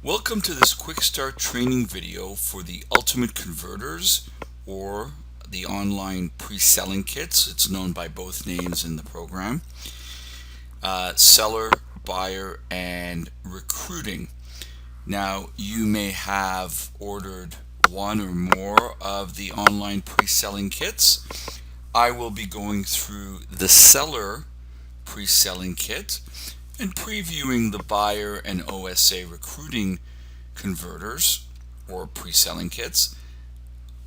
Welcome to this QuickStart training video for the Ultimate Converters, or the online pre-selling kits. It's known by both names in the program. Seller, buyer, and recruiting. Now, you may have ordered one or more of the online pre-selling kits. I will be going through the seller pre-selling kit and previewing the buyer and OSA recruiting converters or pre-selling kits.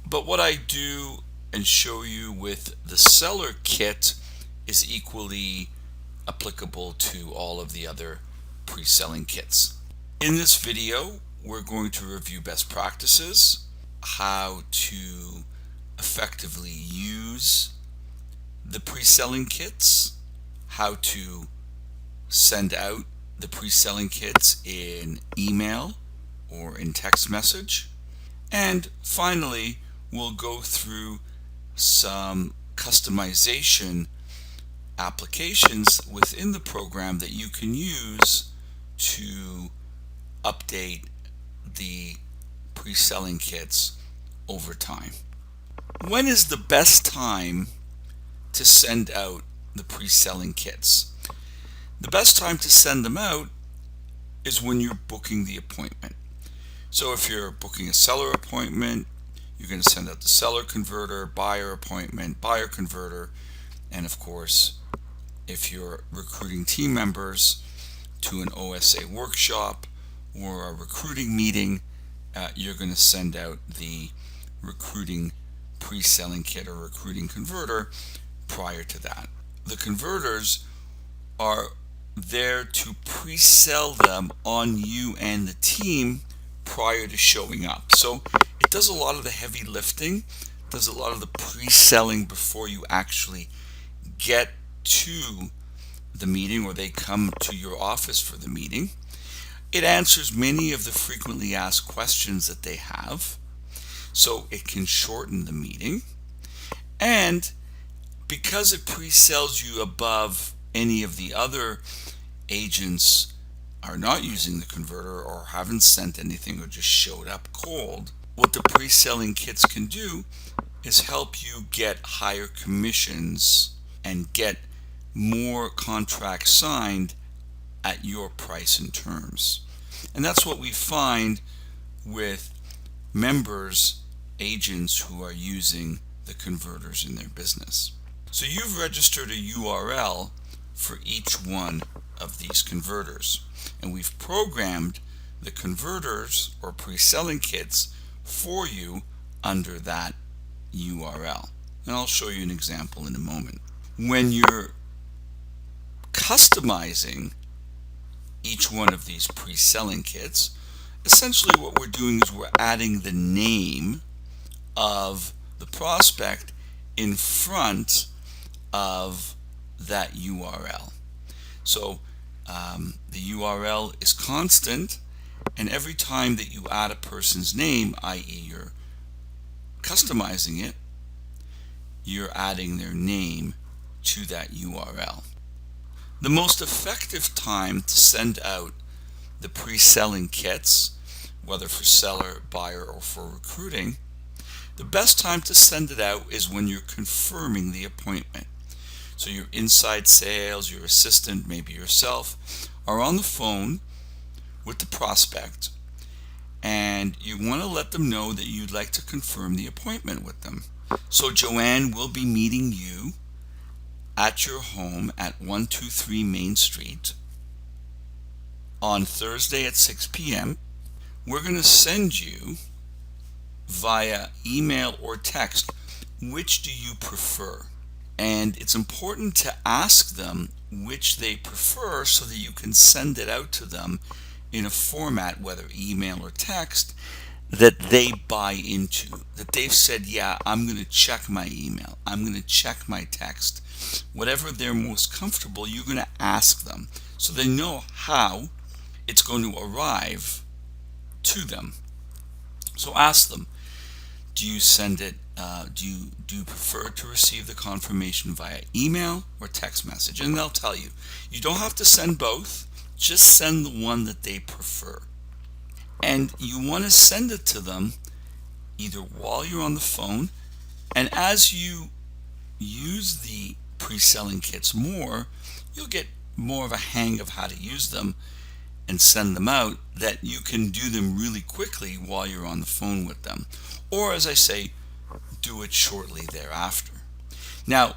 But what I do and show you with the seller kit is equally applicable to all of the other pre-selling kits. In this video, we're going to review best practices, how to effectively use the pre-selling kits, how to send out the pre-selling kits in email or in text message, and finally we'll go through some customization applications within the program that you can use to update the pre-selling kits over time. When is the best time to send out the pre-selling kits? The best time to send them out is when you're booking the appointment. So if you're booking a seller appointment, you're going to send out the seller converter, buyer appointment, buyer converter, and of course, if you're recruiting team members to an OSA workshop or a recruiting meeting, you're going to send out the recruiting pre-selling kit or recruiting converter prior to that. The converters are there to pre-sell them on you and the team prior to showing up. So it does a lot of the heavy lifting, does a lot of the pre-selling before you actually get to the meeting or they come to your office for the meeting. It answers many of the frequently asked questions that they have, so it can shorten the meeting. And because it pre-sells you above any of the other agents are not using the converter or haven't sent anything or just showed up cold, what the pre-selling kits can do is help you get higher commissions and get more contracts signed at your price and terms. And that's what we find with members, agents who are using the converters in their business. So you've registered a URL for each one of these converters, and we've programmed the converters or pre-selling kits for you under that URL. And I'll show you an example in a moment. When you're customizing each one of these pre-selling kits, essentially what we're doing is we're adding the name of the prospect in front of that URL. So the URL is constant, and every time that you add a person's name, i.e. you're customizing it, you're adding their name to that URL. The most effective time to send out the pre-selling kits, whether for seller, buyer, or for recruiting, the best time to send it out is when you're confirming the appointment. So your inside sales, your assistant, maybe yourself, are on the phone with the prospect, and you want to let them know that you'd like to confirm the appointment with them. So Joanne will be meeting you at your home at 123 Main Street on Thursday at 6 p.m. We're going to send you via email or text, which do you prefer? And it's important to ask them which they prefer so that you can send it out to them in a format, whether email or text, that they buy into, that they've said, yeah, I'm going to check my email, I'm going to check my text. Whatever they're most comfortable, you're going to ask them so they know how it's going to arrive to them. So ask them, do you send it, do you prefer to receive the confirmation via email or text message? And they'll tell you. You don't have to send both, just send the one that they prefer. And you want to send it to them either while you're on the phone, and as you use the pre-selling kits more, you'll get more of a hang of how to use them and send them out, that you can do them really quickly while you're on the phone with them. Or, as I say, do it shortly thereafter. Now,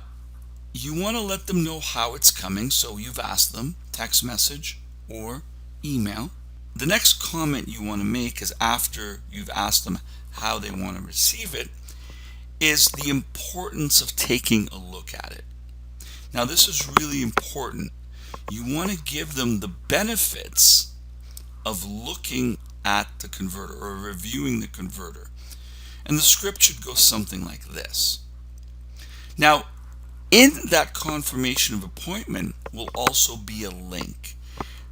you want to let them know how it's coming, so you've asked them text message or email. The next comment you want to make is after you've asked them how they want to receive it, is the importance of taking a look at it. Now, this is really important. You want to give them the benefits of looking at the converter or reviewing the converter. And the script should go something like this. Now, in that confirmation of appointment will also be a link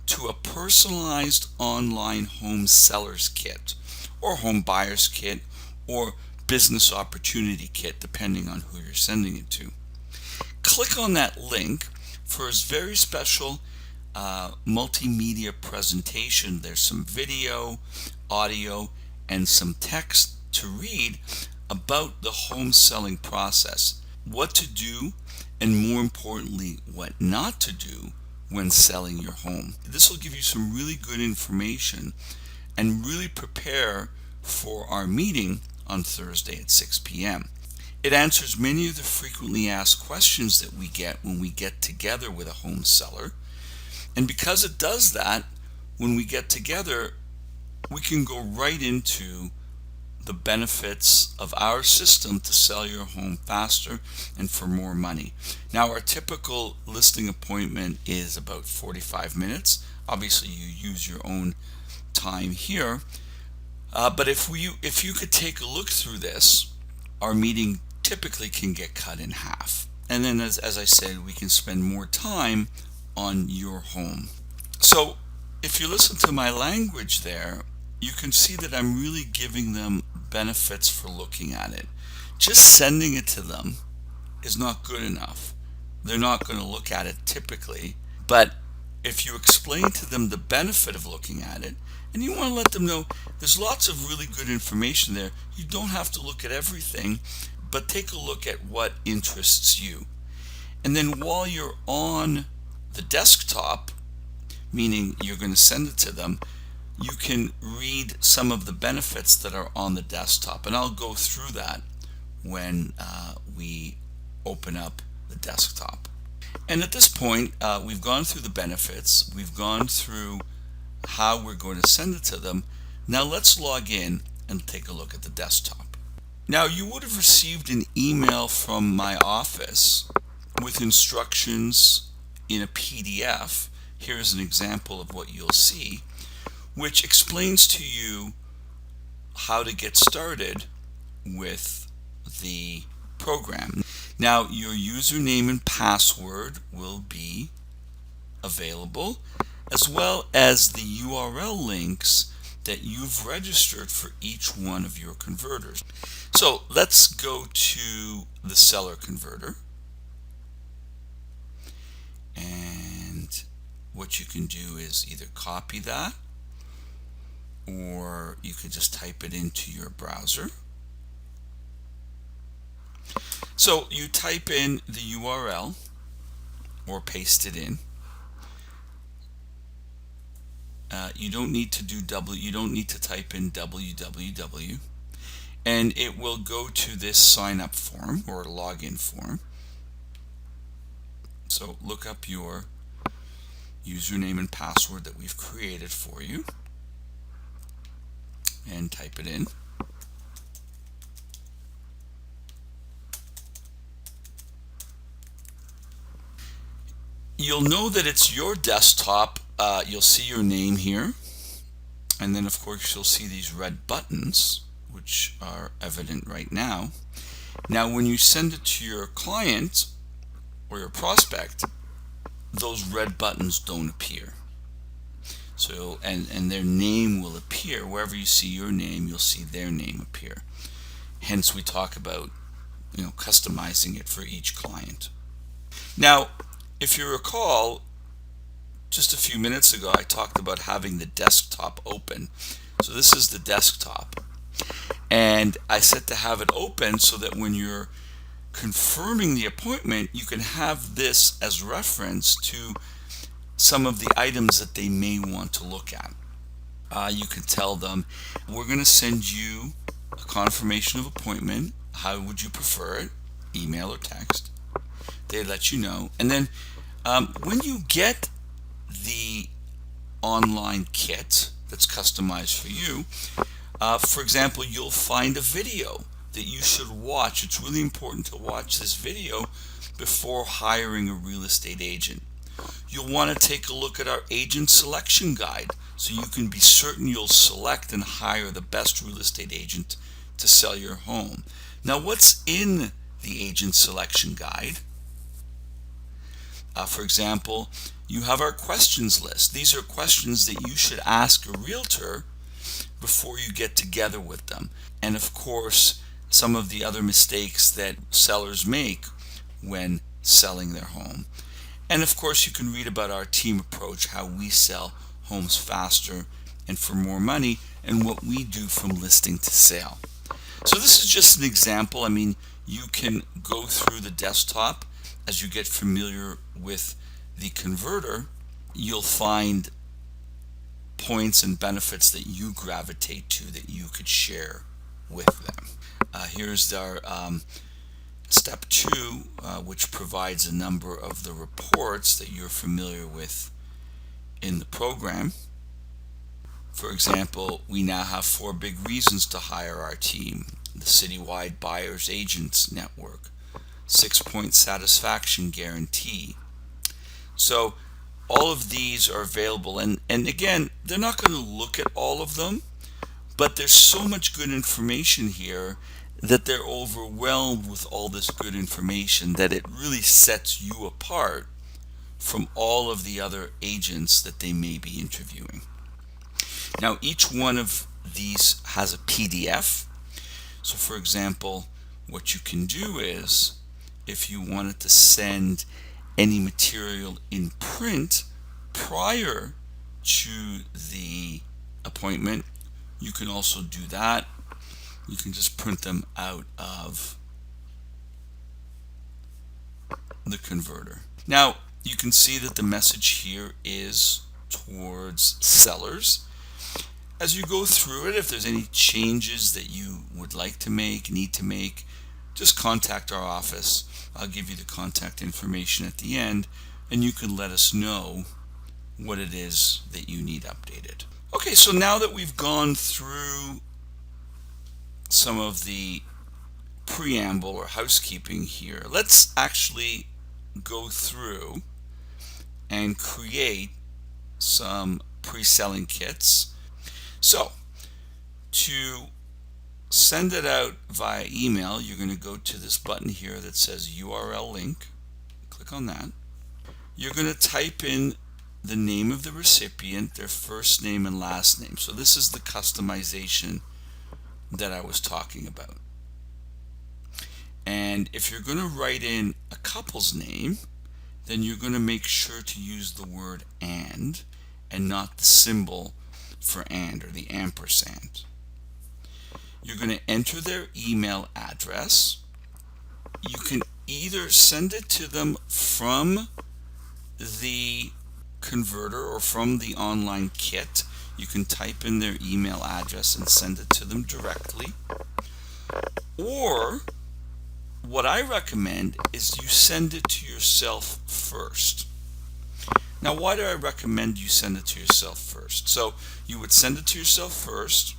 to a personalized online home seller's kit or home buyer's kit or business opportunity kit, depending on who you're sending it to. Click on that link for his very special multimedia presentation. There's some video, audio, and some text to read about the home selling process, what to do, and more importantly, what not to do when selling your home. This will give you some really good information and really prepare for our meeting on Thursday at 6 p.m. It answers many of the frequently asked questions that we get when we get together with a home seller. And because it does that, when we get together, we can go right into the benefits of our system to sell your home faster and for more money. Now, our typical listing appointment is about 45 minutes. Obviously, you use your own time here. But if you could take a look through this, our meeting typically can get cut in half. And then, as I said, we can spend more time on your home. So if you listen to my language there, you can see that I'm really giving them benefits for looking at it. Just sending it to them is not good enough. They're not going to look at it typically. But if you explain to them the benefit of looking at it, and you want to let them know there's lots of really good information there, you don't have to look at everything, but take a look at what interests you. And then while you're on the desktop, meaning you're going to send it to them, you can read some of the benefits that are on the desktop. And I'll go through that when we open up the desktop. And at this point, we've gone through the benefits. We've gone through how we're going to send it to them. Now let's log in and take a look at the desktop. Now, you would have received an email from my office with instructions in a PDF. Here's an example of what you'll see, which explains to you how to get started with the program. Now, your username and password will be available, as well as the URL links that you've registered for each one of your converters. So let's go to the seller converter. And what you can do is either copy that, or you can just type it into your browser. So you type in the URL or paste it in. You don't need to type in www, and it will go to this sign up form or login form. So look up your username and password that we've created for you and type it in. You'll know that it's your desktop. You'll see your name here, and then of course you'll see these red buttons, which are evident right now. Now, when you send it to your client or your prospect, those red buttons don't appear. So, and their name will appear. Wherever you see your name, you'll see their name appear. Hence, we talk about, customizing it for each client. Now, if you recall, just a few minutes ago, I talked about having the desktop open. So this is the desktop. And I set to have it open so that when you're confirming the appointment, you can have this as reference to some of the items that they may want to look at. You can tell them, we're going to send you a confirmation of appointment. How would you prefer it? Email or text? They let you know. And then when you get the online kit that's customized for you, for example, you'll find a video that you should watch. It's really important to watch this video before hiring a real estate agent. You'll want to take a look at our agent selection guide so you can be certain you'll select and hire the best real estate agent to sell your home. Now, what's in the agent selection guide? For example, you have our questions list. These are questions that you should ask a realtor before you get together with them. And of course, some of the other mistakes that sellers make when selling their home. And of course, you can read about our team approach, how we sell homes faster and for more money, and what we do from listing to sale. So this is just an example. I mean, you can go through the desktop as you get familiar with the converter. You'll find points and benefits that you gravitate to that you could share with them. Here's our step 2, which provides a number of the reports that you're familiar with in the program. For example, we now have 4 big reasons to hire our team: the citywide buyers agents network, 6-point satisfaction guarantee. So all of these are available, and again, they're not going to look at all of them, but there's so much good information here that they're overwhelmed with all this good information that it really sets you apart from all of the other agents that they may be interviewing. Now, each one of these has a PDF. So for example, what you can do is, if you wanted to send any material in print prior to the appointment, you can also do that. You can just print them out of the converter. Now, you can see that the message here is towards sellers. As you go through it, if there's any changes that you would like to make, need to make, just contact our office. I'll give you the contact information at the end, and you can let us know what it is that you need updated. Okay, so now that we've gone through some of the preamble or housekeeping here, let's actually go through and create some pre-selling kits. So to send it out via email, you're going to go to this button here that says URL link. Click on that. You're going to type in the name of the recipient, their first name and last name. So this is the customization that I was talking about. And if you're going to write in a couple's name, then you're going to make sure to use the word and not the symbol for and, or the ampersand. You're going to enter their email address. You can either send it to them from the converter or from the online kit. You can type in their email address and send it to them directly. Or what I recommend is you send it to yourself first. Now, why do I recommend you send it to yourself first? So you would send it to yourself first,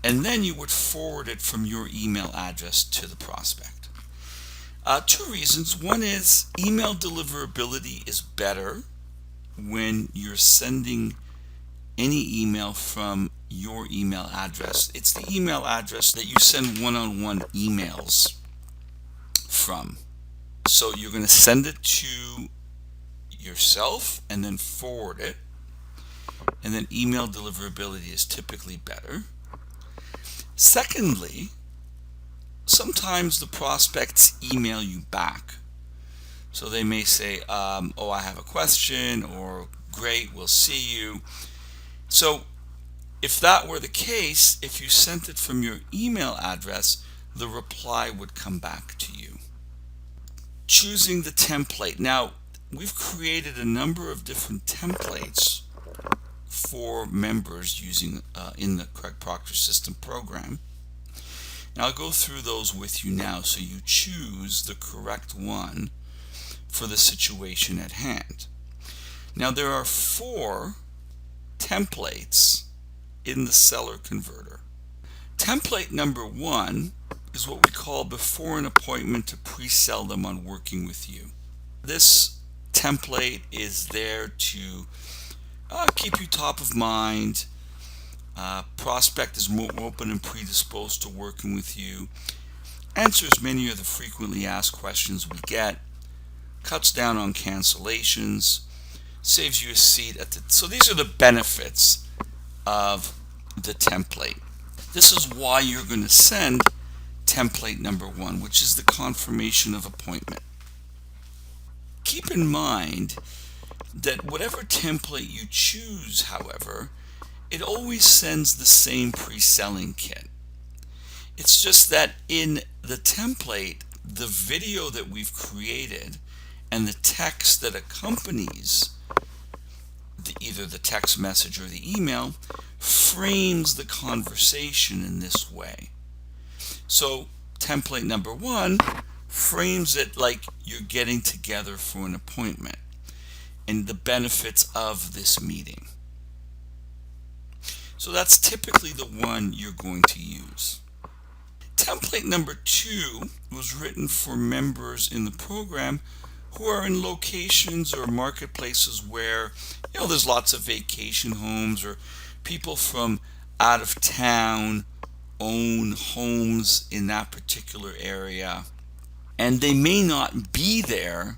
and then you would forward it from your email address to the prospect. 2 reasons. One is email deliverability is better when you're sending any email from your email address. It's the email address that you send one-on-one emails from. So you're going to send it to yourself and then forward it. And then email deliverability is typically better. Secondly, sometimes the prospects email you back. So they may say, I have a question, or great, we'll see you. So If that were the case, if you sent it from your email address, the reply would come back to you. Choosing the template. Now, we've created a number of different templates for members using in the Craig Proctor System program. And I'll go through those with you now so you choose the correct one for the situation at hand. Now, there are 4 templates in the seller converter. Template number 1 is what we call before an appointment to pre-sell them on working with you. This template is there to keep you top of mind. Prospect is more open and predisposed to working with you, answers many of the frequently asked questions we get, cuts down on cancellations, saves you a seat at the... So these are the benefits of the template. This is why you're going to send template number 1, which is the confirmation of appointment. Keep in mind that whatever template you choose, however, it always sends the same pre-selling kit. It's just that in the template, the video that we've created and the text that accompanies either the text message or the email frames the conversation in this way. So template number 1 frames it like you're getting together for an appointment and the benefits of this meeting. So that's typically the one you're going to use. Template number 2 was written for members in the program who are in locations or marketplaces where, there's lots of vacation homes, or people from out of town own homes in that particular area, and they may not be there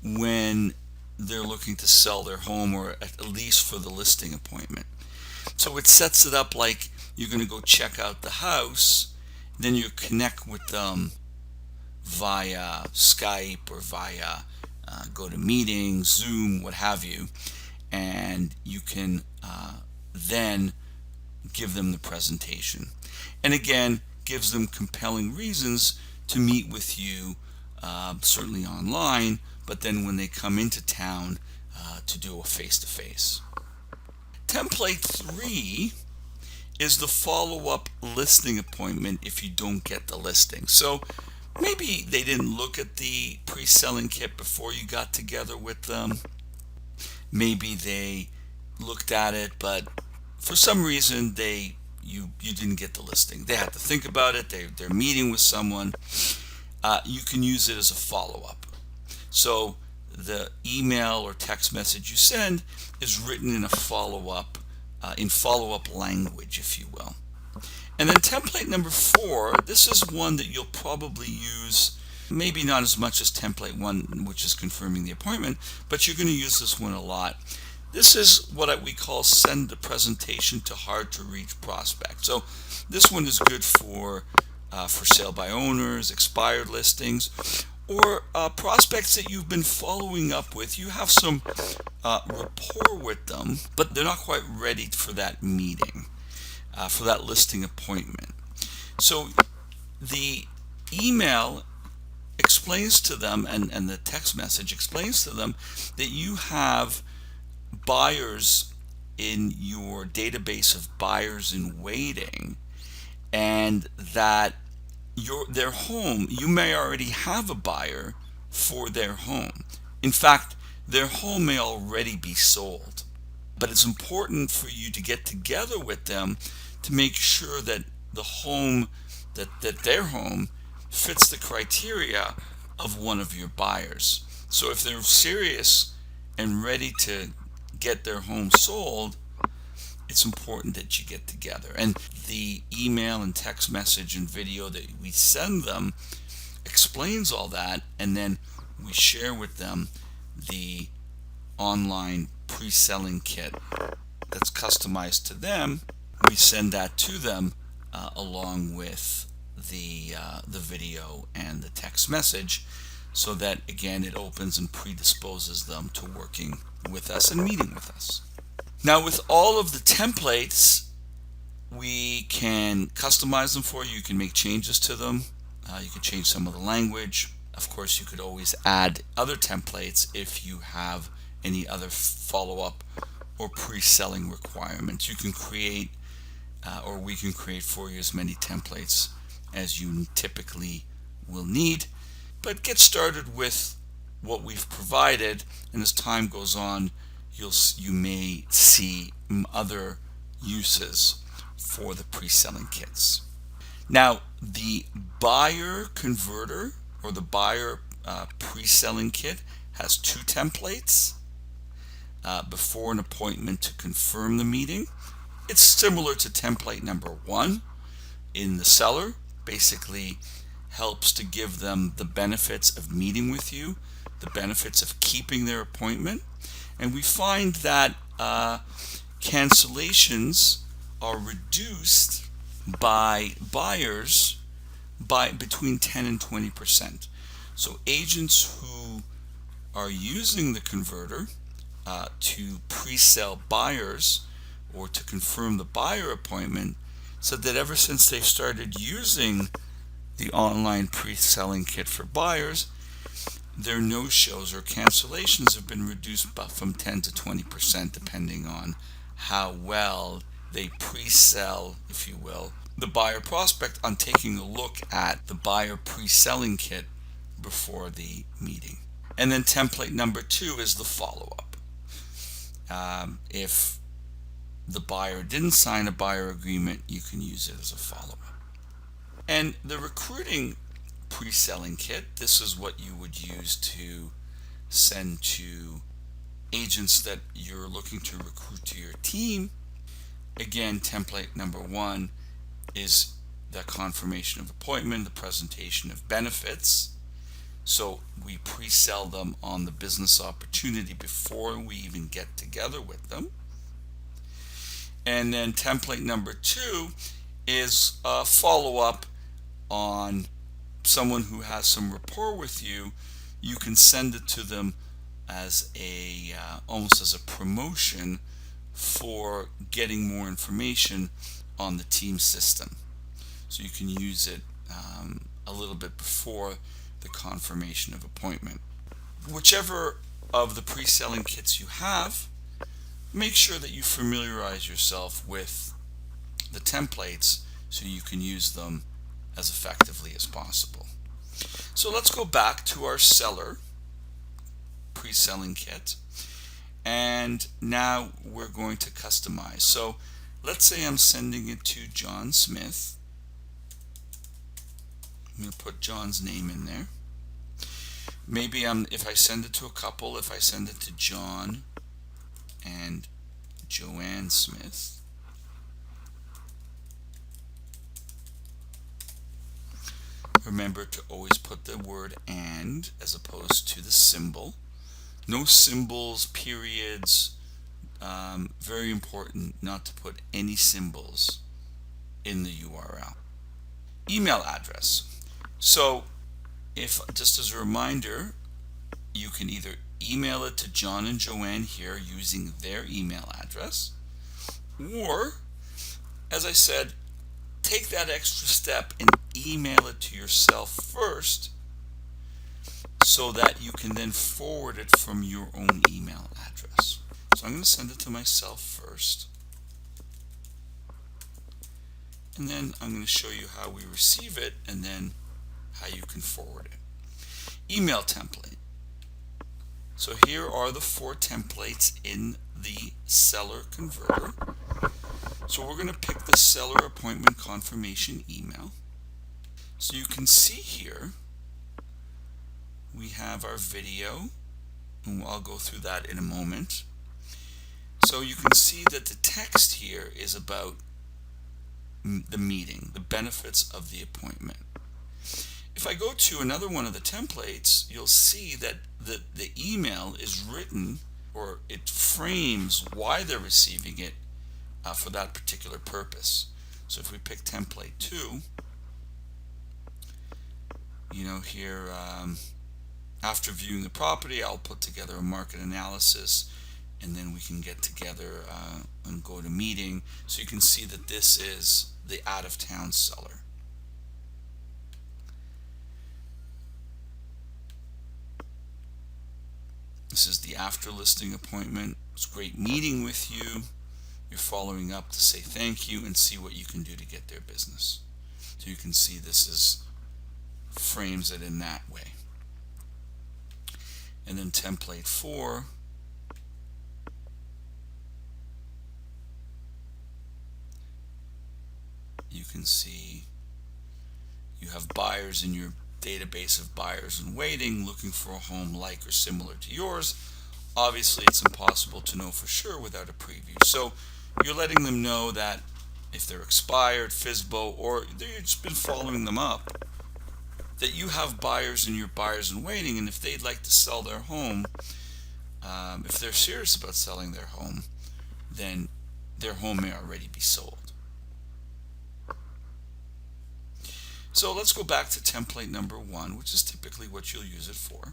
when they're looking to sell their home, or at least for the listing appointment. So it sets it up like you're going to go check out the house, then you connect with them via Skype or via GoToMeeting, Zoom, what have you, and you can then give them the presentation. And again, gives them compelling reasons to meet with you, certainly online, but then when they come into town to do a face-to-face. Template 3 is the follow-up listing appointment if you don't get the listing. So maybe they didn't look at the pre-selling kit before you got together with them. Maybe they looked at it, but for some reason you didn't get the listing. They had to think about it. They're meeting with someone. You can use it as a follow-up. So the email or text message you send is written in a follow-up language, if you will. And then template number 4, this is one that you'll probably use, maybe not as much as template 1, which is confirming the appointment, but you're going to use this one a lot. This is what we call send the presentation to hard to reach prospects. So this one is good for sale by owners, expired listings, or prospects that you've been following up with. You have some rapport with them, but they're not quite ready for that meeting, for that listing appointment. So the email explains to them, and the text message explains to them that you have buyers in your database of buyers in waiting, and that their home, you may already have a buyer for their home. In fact, their home may already be sold, but it's important for you to get together with them to make sure that the home, that their home fits the criteria of one of your buyers. So if they're serious and ready to get their home sold, it's important that you get together. And the email and text message and video that we send them explains all that, and then we share with them the online pre-selling kit that's customized to them. We send that to them along with the video and the text message, so that again it opens and predisposes them to working with us and meeting with us. Now, with all of the templates, we can customize them for you. You can make changes to them. You can change some of the language. Of course, you could always add other templates if you have any other follow-up or pre-selling requirements. You can create, or we can create for you as many templates as you typically will need. But get started with what we've provided, and as time goes on, you may see other uses for the pre-selling kits. Now, the buyer converter or the buyer pre-selling kit has two templates. Before an appointment to confirm the meeting. It's similar to template number 1 in the seller. Basically helps to give them the benefits of meeting with you, the benefits of keeping their appointment. And we find that cancellations are reduced by buyers by between 10 and 20%. So agents who are using the converter to pre-sell buyers or to confirm the buyer appointment said that ever since they started using the online pre-selling kit for buyers, their no-shows or cancellations have been reduced from 10 to 20% depending on how well they pre-sell, if you will, the buyer prospect on taking a look at the buyer pre-selling kit before the meeting. And then template number 2 is the follow-up. If the buyer didn't sign a buyer agreement, you can use it as a follow-up. And the recruiting pre-selling kit, this is what you would use to send to agents that you're looking to recruit to your team. Again, template number 1 is the confirmation of appointment, the presentation of benefits. So we pre-sell them on the business opportunity before we even get together with them. And then template number 2 is a follow-up on someone who has some rapport with you. You can send it to them as a almost as a promotion for getting more information on the team system. So you can use it a little bit before the confirmation of appointment. Whichever of the pre-selling kits you have, make sure that you familiarize yourself with the templates so you can use them as effectively as possible. So let's go back to our seller pre-selling kit, and now we're going to customize. So let's say I'm sending it to John Smith. I'm going to put John's name in there. Maybe if I send it to a couple, if I send it to John and Joanne Smith, remember to always put the word "and" as opposed to the symbol. No symbols, periods. Very important not to put any symbols in the URL. Email address. So if, just as a reminder, you can either email it to John and Joanne here using their email address, or, as I said, take that extra step and email it to yourself first so that you can then forward it from your own email address. So I'm going to send it to myself first, and then I'm going to show you how we receive it and then how you can forward it. Email template. So here are the 4 templates in the seller converter. So we're going to pick the seller appointment confirmation email. So you can see here we have our video, and I'll go through that in a moment. So you can see that the text here is about the meeting, the benefits of the appointment. If I go to another one of the templates, you'll see that the email is written, or it frames why they're receiving it for that particular purpose. So if we pick template 2, here, after viewing the property, I'll put together a market analysis and then we can get together and go to meeting, so you can see that this is the out-of-town seller. This is the after listing appointment. It's great meeting with you. You're following up to say thank you and see what you can do to get their business. So you can see this is frames it in that way. And then template 4, you can see you have buyers in your database of buyers in waiting looking for a home like or similar to yours. Obviously, it's impossible to know for sure without a preview. So you're letting them know that if they're expired, FSBO, or you've just been following them up, that you have buyers in your buyers in waiting, and if they'd like to sell their home, if they're serious about selling their home, then their home may already be sold. So let's go back to template number 1, which is typically what you'll use it for.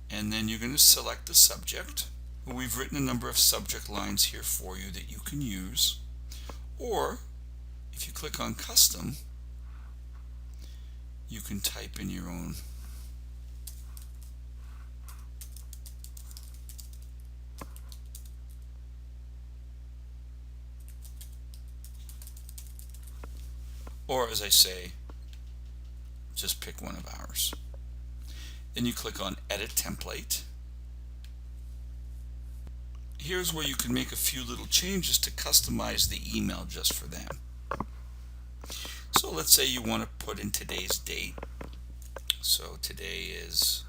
And then you're going to select the subject. We've written a number of subject lines here for you that you can use. Or if you click on custom, you can type in your own. Or, as I say, just pick one of ours. Then you click on Edit Template. Here's where you can make a few little changes to customize the email just for them. So let's say you want to put in today's date. So today is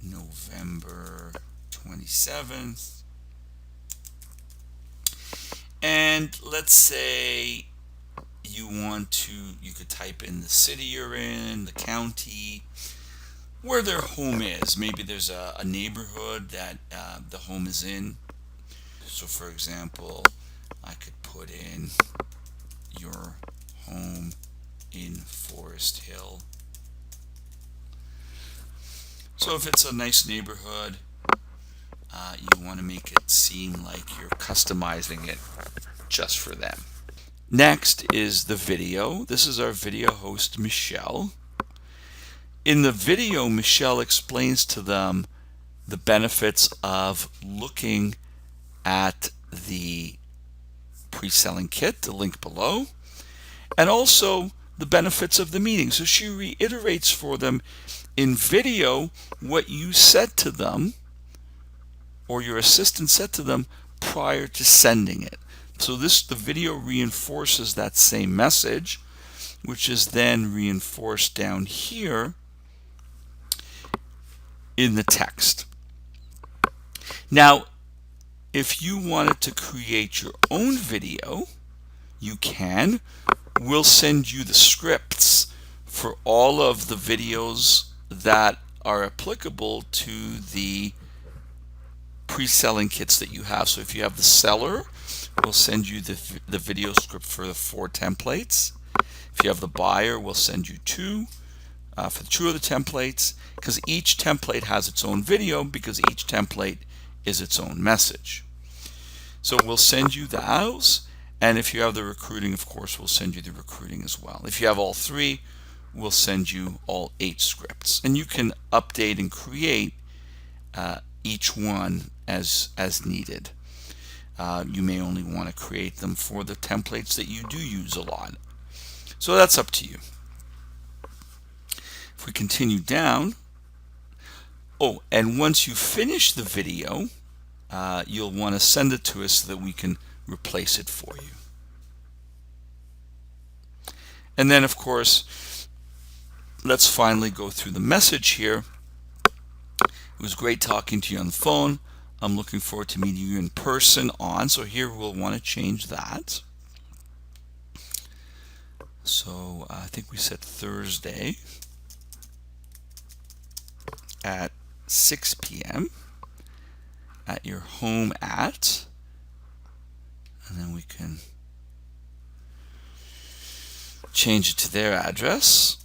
November 27th. And let's say you could type in the city you're in, the county, where their home is. Maybe there's a neighborhood that the home is in. So for example, I could put in your home in Forest Hill. So if it's a nice neighborhood, you want to make it seem like you're customizing it just for them. Next is the video. This is our video host, Michelle. In the video, Michelle explains to them the benefits of looking at the pre-selling kit, the link below, and also the benefits of the meeting. So she reiterates for them in video what you said to them, or your assistant said to them prior to sending it. So the video reinforces that same message, which is then reinforced down here in the text. Now, if you wanted to create your own video, you can. We'll send you the scripts for all of the videos that are applicable to the pre-selling kits that you have. So if you have the seller, we'll send you the video script for the 4 templates. If you have the buyer, we'll send you 2 for 2 of the templates, because each template has its own video, because each template is its own message. So we'll send you those, and if you have the recruiting, of course, we'll send you the recruiting as well. If you have all 3, we'll send you all 8 scripts, and you can update and create each one as needed. You may only want to create them for the templates that you do use a lot. So that's up to you. If we continue down, and once you finish the video, you'll want to send it to us so that we can replace it for you. And then, of course, let's finally go through the message here. It was great talking to you on the phone. I'm looking forward to meeting you in person on. So here we'll want to change that. So I think we said Thursday at 6 p.m. at your home at, and then we can change it to their address.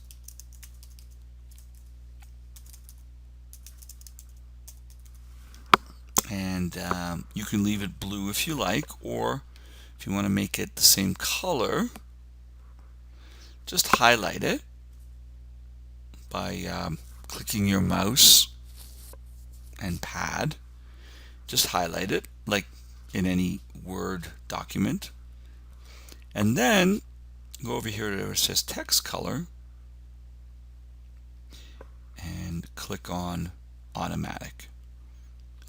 And you can leave it blue if you like, or if you want to make it the same color, just highlight it by clicking your mouse and pad. Just highlight it like in any Word document, and then go over here to where it says text color and click on automatic,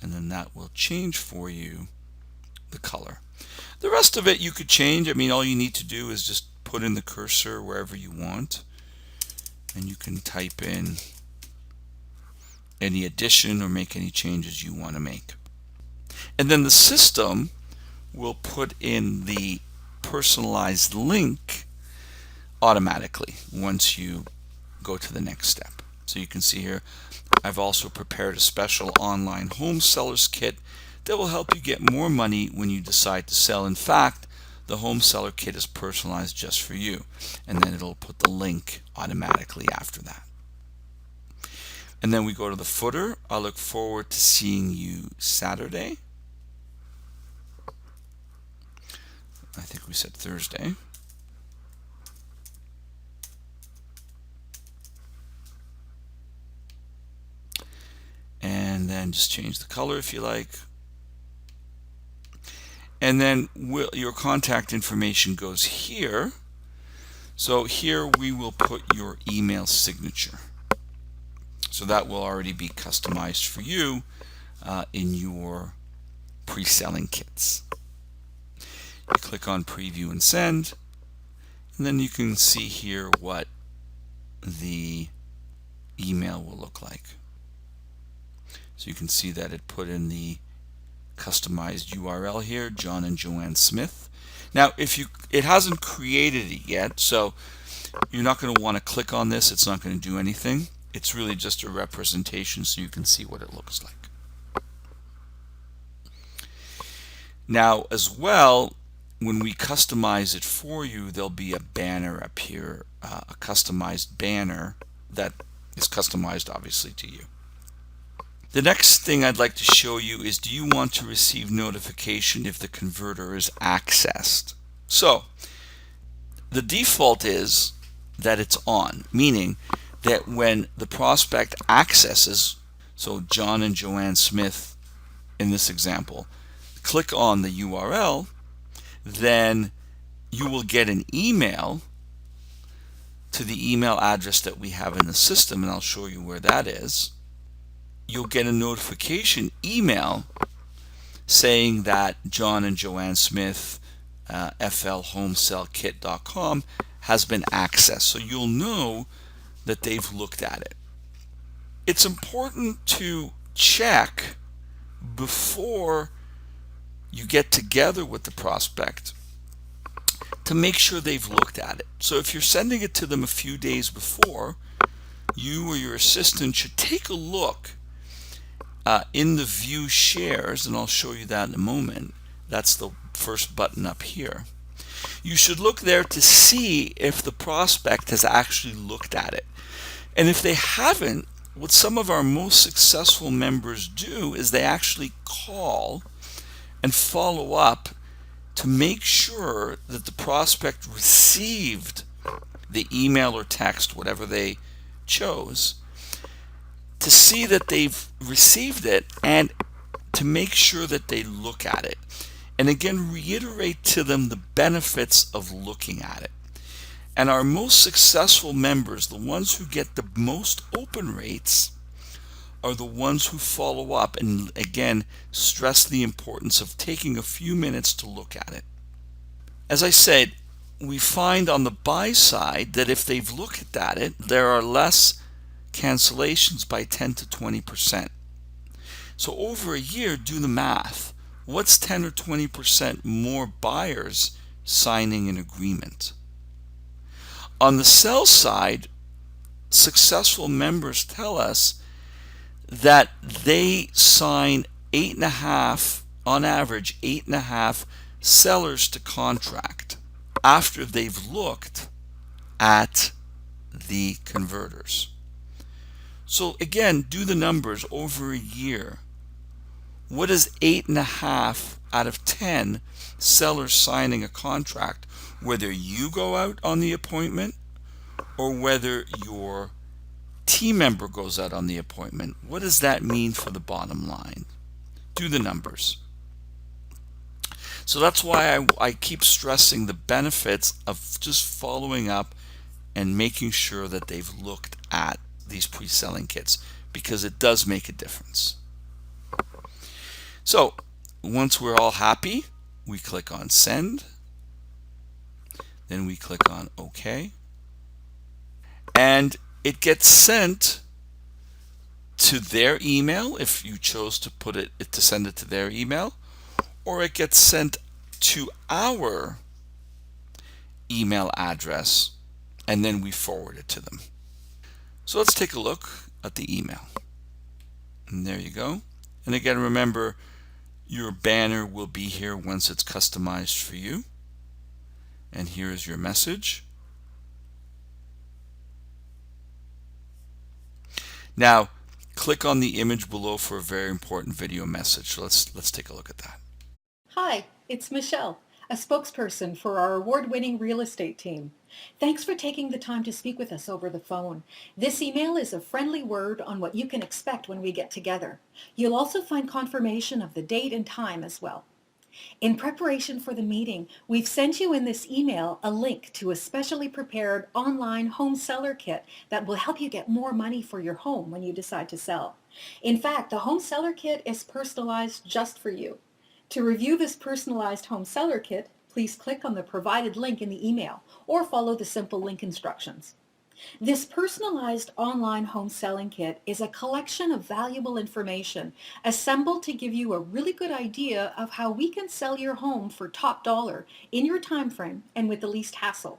and then that will change for you the color. The rest of it you could change. I mean, all you need to do is just put in the cursor wherever you want, and you can type in any addition or make any changes you want to make. And then the system will put in the personalized link automatically once you go to the next step. So you can see here, I've also prepared a special online home sellers kit that will help you get more money when you decide to sell. In fact, the home seller kit is personalized just for you, and then it'll put the link automatically after that. And then we go to the footer. I look forward to seeing you Saturday. I think we said Thursday. And then just change the color if you like. And then your contact information goes here. So here we will put your email signature. So that will already be customized for you in your pre-selling kits. You click on preview and send, and then you can see here what the email will look like. So you can see that it put in the customized URL here, John and Joanne Smith. Now, it hasn't created it yet, so you're not going to want to click on this. It's not going to do anything. It's really just a representation so you can see what it looks like. Now, as well, when we customize it for you, there'll be a banner up here, a customized banner that is customized obviously to you. The next thing I'd like to show you is, do you want to receive notification if the converter is accessed? So the default is that it's on, meaning that when the prospect accesses, so John and Joanne Smith in this example, click on the URL, then you will get an email to the email address that we have in the system, and I'll show you where that is. You'll get a notification email saying that John and Joanne Smith flehomesellkit.com has been accessed, so you'll know that they've looked at it. It's important to check before you get together with the prospect to make sure they've looked at it. So if you're sending it to them a few days before, you or your assistant should take a look in the view shares, and I'll show you that in a moment. That's the first button up here. You should look there to see if the prospect has actually looked at it. And if they haven't, what some of our most successful members do is they actually call and follow up to make sure that the prospect received the email or text, whatever they chose, to see that they've received it and to make sure that they look at it. And again, reiterate to them the benefits of looking at it. And our most successful members, the ones who get the most open rates, are the ones who follow up and again stress the importance of taking a few minutes to look at it. As I said, we find on the buy side that if they've looked at it, there are less cancellations by 10 to 20%. So over a year, do the math. What's 10 or 20% more buyers signing an agreement? On the sell side, successful members tell us that they sign 8.5, on average, 8.5 sellers to contract after they've looked at the converters. So again, do the numbers over a year. What is 8.5 out of 10 sellers signing a contract, whether you go out on the appointment or whether your team member goes out on the appointment? What does that mean for the bottom line? Do the numbers. So that's why I keep stressing the benefits of just following up and making sure that they've looked at these pre-selling kits, because it does make a difference. So once we're all happy, we click on send, then we click on OK, and it gets sent to their email if you chose to send it to their email, or it gets sent to our email address, and then we forward it to them. So let's take a look at the email. And there you go. And again, remember, your banner will be here once it's customized for you. And here is your message. Now, click on the image below for a very important video message. So let's take a look at that. Hi, it's Michelle, a spokesperson for our award-winning real estate team. Thanks for taking the time to speak with us over the phone. This email is a friendly word on what you can expect when we get together. You'll also find confirmation of the date and time as well. In preparation for the meeting, we've sent you in this email a link to a specially prepared online home seller kit that will help you get more money for your home when you decide to sell. In fact, the home seller kit is personalized just for you. To review this personalized home seller kit, please click on the provided link in the email or follow the simple link instructions. This personalized online home selling kit is a collection of valuable information assembled to give you a really good idea of how we can sell your home for top dollar in your time frame and with the least hassle.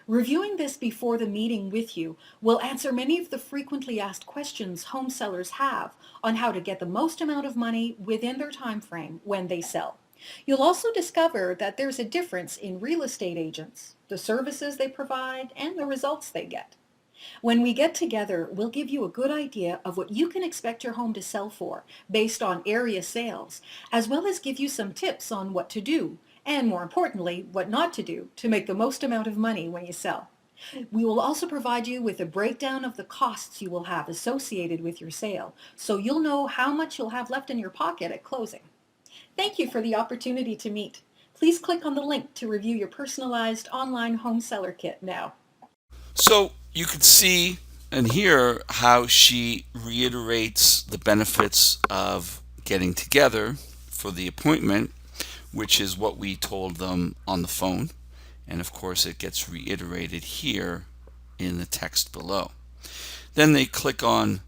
Reviewing this before the meeting with you will answer many of the frequently asked questions home sellers have on how to get the most amount of money within their time frame when they sell. You'll also discover that there's a difference in real estate agents, the services they provide, and the results they get. When we get together, we'll give you a good idea of what you can expect your home to sell for based on area sales, as well as give you some tips on what to do, and more importantly, what not to do to make the most amount of money when you sell. We will also provide you with a breakdown of the costs you will have associated with your sale, so you'll know how much you'll have left in your pocket at closing. Thank you for the opportunity to meet. Please click on the link to review your personalized online home seller kit now. So you can see and hear how she reiterates the benefits of getting together for the appointment, which is what we told them on the phone. And of course, it gets reiterated here in the text below. Then they click on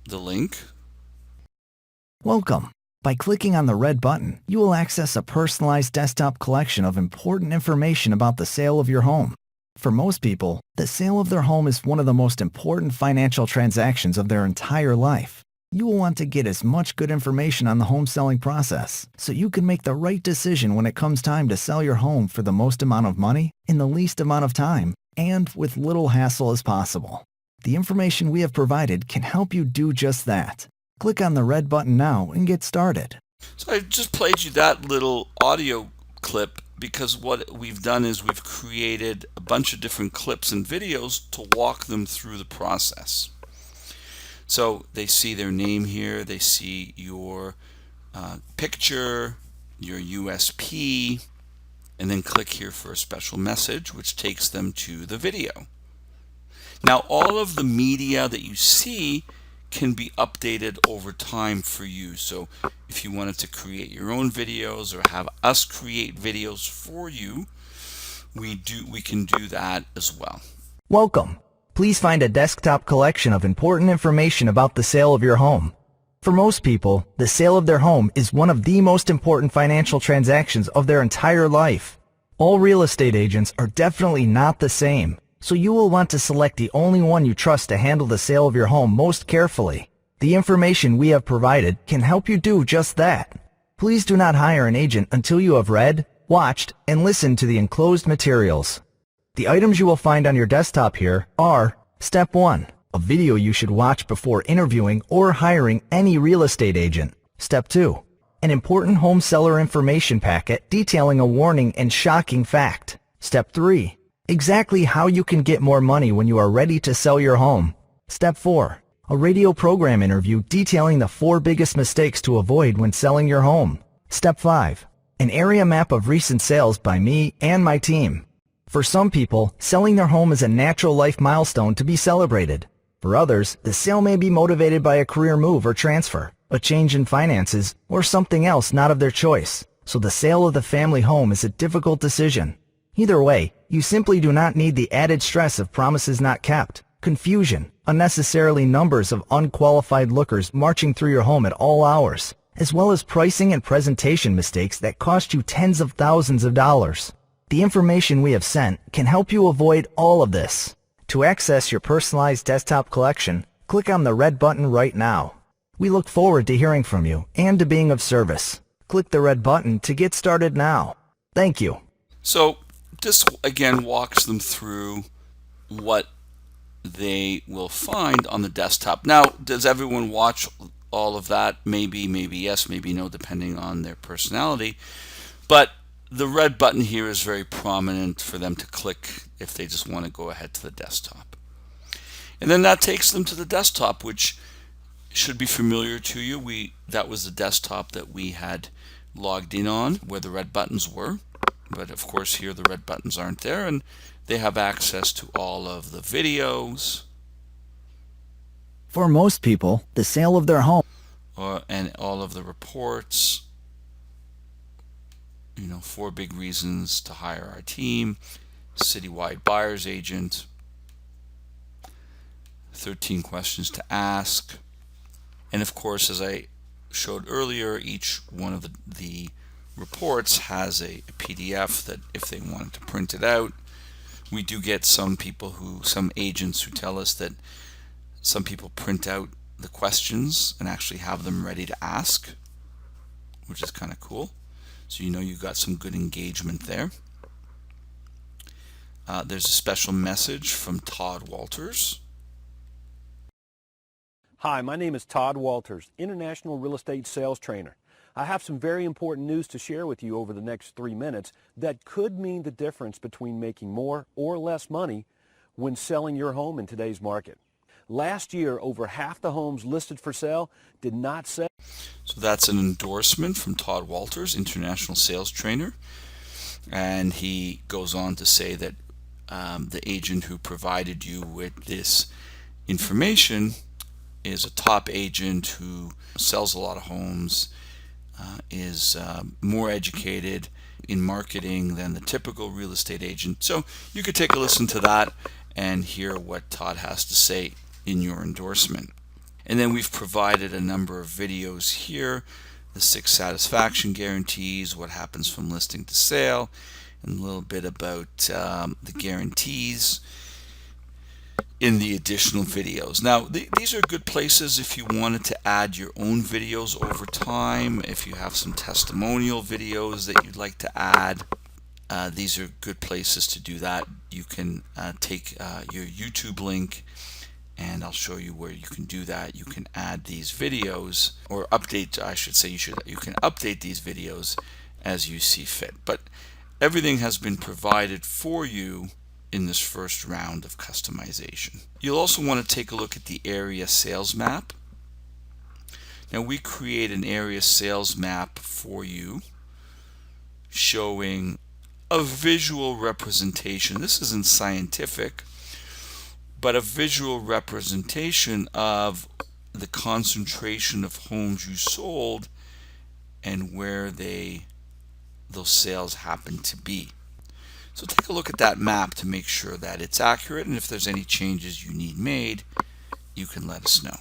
the link. Welcome. By clicking on the red button, you will access a personalized desktop collection of important information about the sale of your home. For most people, the sale of their home is one of the most important financial transactions of their entire life. You will want to get as much good information on the home selling process so you can make the right decision when it comes time to sell your home for the most amount of money in the least amount of time and with little hassle as possible. The information we have provided can help you do just that. Click on the red button now and get started. So I just played you that little audio clip because what we've done is we've created a bunch of different clips and videos to walk them through the process. So they see their name here, they see your picture, your USP, and then click here for a special message, which takes them to the video. Now, all of the media that you see can be updated over time for you. So if you wanted to create your own videos or have us create videos for you, we can do that as well. Welcome. Please find a desktop collection of important information about the sale of your home. For most people, the sale of their home is one of the most important financial transactions of their entire life. All real estate agents are definitely not the same, so you will want to select the only one you trust to handle the sale of your home most carefully. The information we have provided can help you do just that. Please do not hire an agent until you have read, watched, and listened to the enclosed materials. The items you will find on your desktop here are: Step 1. A video you should watch before interviewing or hiring any real estate agent. Step 2. An important home seller information packet detailing a warning and shocking fact. Step 3. Exactly how you can get more money when you are ready to sell your home. Step 4. A radio program interview detailing the 4 biggest mistakes to avoid when selling your home. Step 5. An area map of recent sales by me and my team. For some people, selling their home is a natural life milestone to be celebrated. For others, the sale may be motivated by a career move or transfer, a change in finances, or something else not of their choice. So the sale of the family home is a difficult decision. Either way, you simply do not need the added stress of promises not kept, confusion, unnecessarily numbers of unqualified lookers marching through your home at all hours, as well as pricing and presentation mistakes that cost you tens of thousands of dollars. The information we have sent can help you avoid all of this. To access your personalized desktop collection, click on the red button right now. We look forward to hearing from you and to being of service. Click the red button to get started now. Thank you. So this again walks them through what they will find on the desktop. Now, does everyone watch all of that? Maybe yes, maybe no, depending on their personality. But the red button here is very prominent for them to click if they just want to go ahead to the desktop. And then that takes them to the desktop, which should be familiar to you. That was the desktop that we had logged in on, where the red buttons were. But of course here the red buttons aren't there, and they have access to all of the videos. For most people, the sale of their home And all of the reports. 4 big reasons to hire our team, citywide buyer's agent, 13 questions to ask, and of course, as I showed earlier, each one of the reports has a PDF that if they wanted to print it out. We do get some agents who tell us that some people print out the questions and actually have them ready to ask, which is kind of cool. So you've got some good engagement there. There's a special message from Todd Walters. Hi, my name is Todd Walters, International Real Estate Sales Trainer. I have some very important news to share with you over the next 3 minutes that could mean the difference between making more or less money when selling your home in today's market. Last year, over half the homes listed for sale did not sell. So that's an endorsement from Todd Walters, International Sales Trainer. And he goes on to say that the agent who provided you with this information is a top agent who sells a lot of homes, is more educated in marketing than the typical real estate agent. So you could take a listen to that and hear what Todd has to say in your endorsement. And then we've provided a number of videos here, the 6 satisfaction guarantees, what happens from listing to sale, and a little bit about the guarantees in the additional videos. Now, these are good places if you wanted to add your own videos over time, if you have some testimonial videos that you'd like to add. These are good places to do that. You can take your YouTube link, and I'll show you where you can do that. You can add these videos, or update, I should say, you can update these videos as you see fit. But everything has been provided for you in this first round of customization. You'll also want to take a look at the area sales map. Now we create an area sales map for you showing a visual representation. This isn't scientific, but a visual representation of the concentration of homes you sold and where those sales happen to be. So take a look at that map to make sure that it's accurate, and if there's any changes you need made, you can let us know.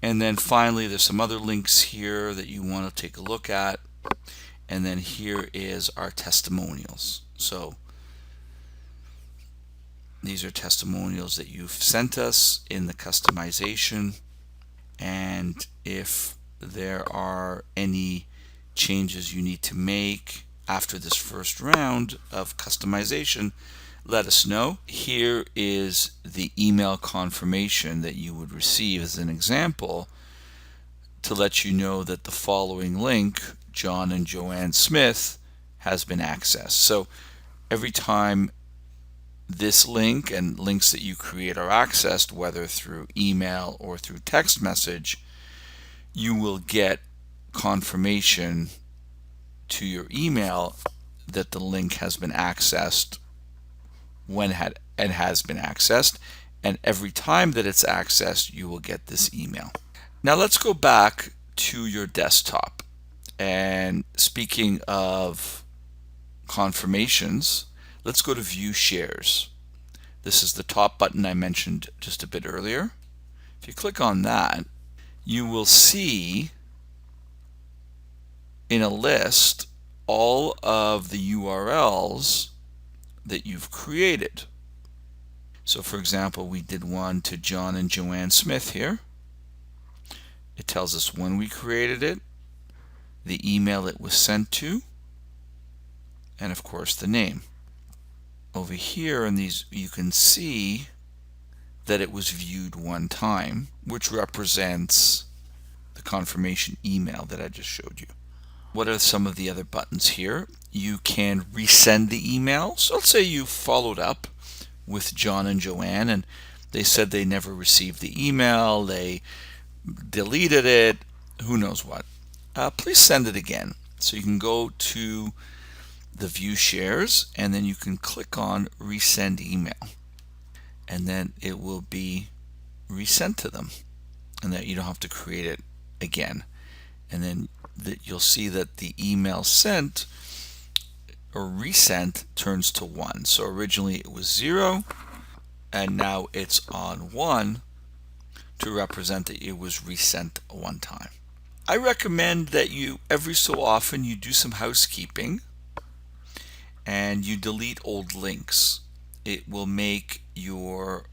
And then finally, there's some other links here that you want to take a look at. And then here is our testimonials. So these are testimonials that you've sent us in the customization. And if there are any changes you need to make after this first round of customization, let us know. Here is the email confirmation that you would receive as an example to let you know that the following link, John and Joanne Smith, has been accessed. So every time this link and links that you create are accessed, whether through email or through text message, you will get confirmation to your email that the link has been accessed when it has been accessed, and every time that it's accessed you will get this email. Now let's go back to your desktop, and speaking of confirmations, let's go to View Shares. This is the top button I mentioned just a bit earlier. If you click on that, you will see in a list all of the URLs that you've created. So for example, we did one to John and Joanne Smith here. It tells us when we created it, the email it was sent to, and of course the name. Over here in these you can see that it was viewed one time, which represents the confirmation email that I just showed you. What are some of the other buttons here? You can resend the email. So let's say you followed up with John and Joanne and they said they never received the email, they deleted it, who knows what. Please send it again. So you can go to the View Shares and then you can click on Resend Email, and then it will be resent to them, and that you don't have to create it again. And then you'll see that the email sent or resent turns to 1. So originally it was 0 and now it's on 1 to represent that it was resent one time. I recommend that you every so often you do some housekeeping and you delete old links. It will make your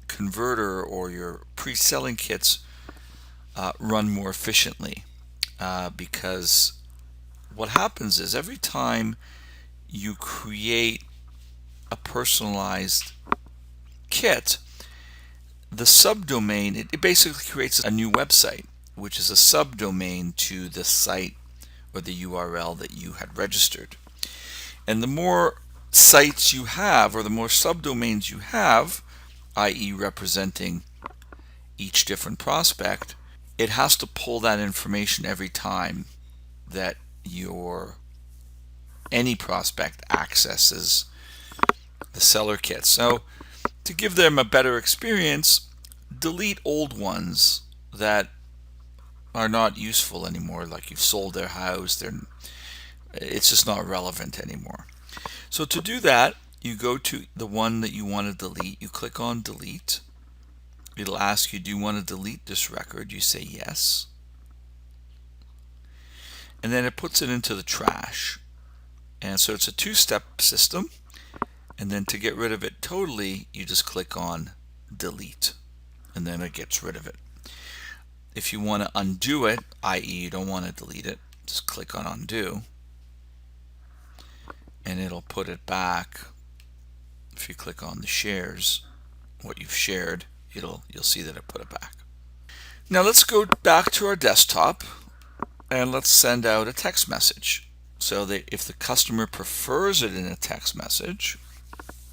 converter or your pre-selling kits run more efficiently, because what happens is every time you create a personalized kit, the subdomain, it basically creates a new website, which is a subdomain to the site or the URL that you had registered. And the more sites you have, or the more subdomains you have, i.e. representing each different prospect, it has to pull that information every time that any prospect accesses the seller kit. So to give them a better experience, delete old ones that are not useful anymore, like you've sold their house, it's just not relevant anymore. So to do that, you go to the one that you want to delete, you click on delete. It'll ask you, do you want to delete this record? You say yes. And then it puts it into the trash. And so it's a two-step system. And then to get rid of it totally, you just click on delete, and then it gets rid of it. If you want to undo it, i.e. you don't want to delete it, just click on undo, and it'll put it back. If you click on the shares, what you've shared, you'll see that it put it back. Now let's go back to our desktop and let's send out a text message. So that if the customer prefers it in a text message,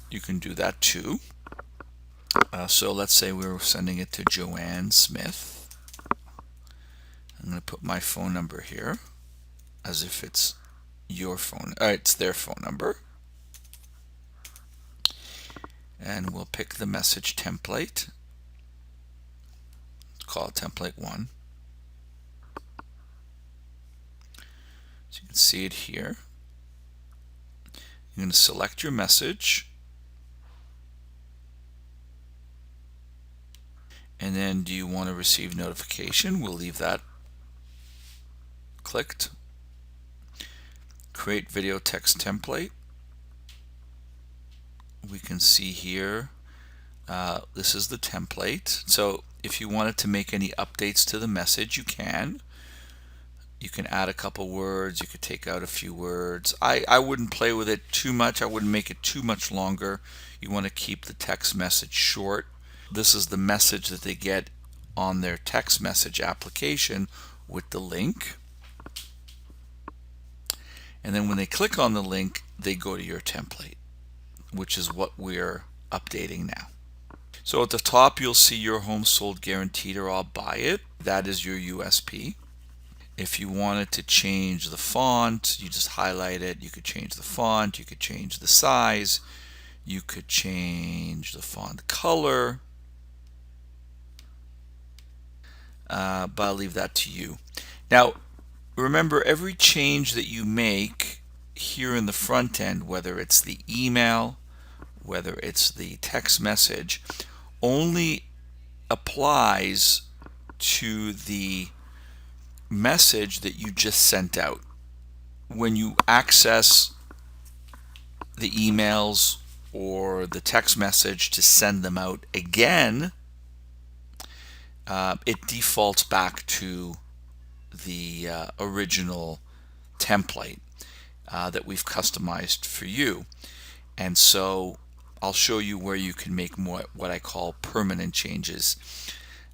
you can do that too. So let's say we were sending it to Joanne Smith. I'm going to put my phone number here as if it's it's their phone number. And we'll pick the message template. Let's call it template 1. So you can see it here. You're going to select your message. And then do you want to receive notification? We'll leave that clicked. Create video text template. We can see here, this is the template. So if you wanted to make any updates to the message, you can. You can add a couple words, you could take out a few words. I wouldn't play with it too much. I wouldn't make it too much longer. You want to keep the text message short. This is the message that they get on their text message application with the link. And then when they click on the link, they go to your template, which is what we're updating now. So at the top, you'll see your home sold guaranteed or I'll buy it. That is your USP. If you wanted to change the font, you just highlight it. You could change the font, you could change the size, you could change the font color, but I'll leave that to you. Now, remember, every change that you make here in the front end, whether it's the email, whether it's the text message, only applies to the message that you just sent out. When you access the emails or the text message to send them out again, it defaults back to the original template that we've customized for you. And so I'll show you where you can make more what I call permanent changes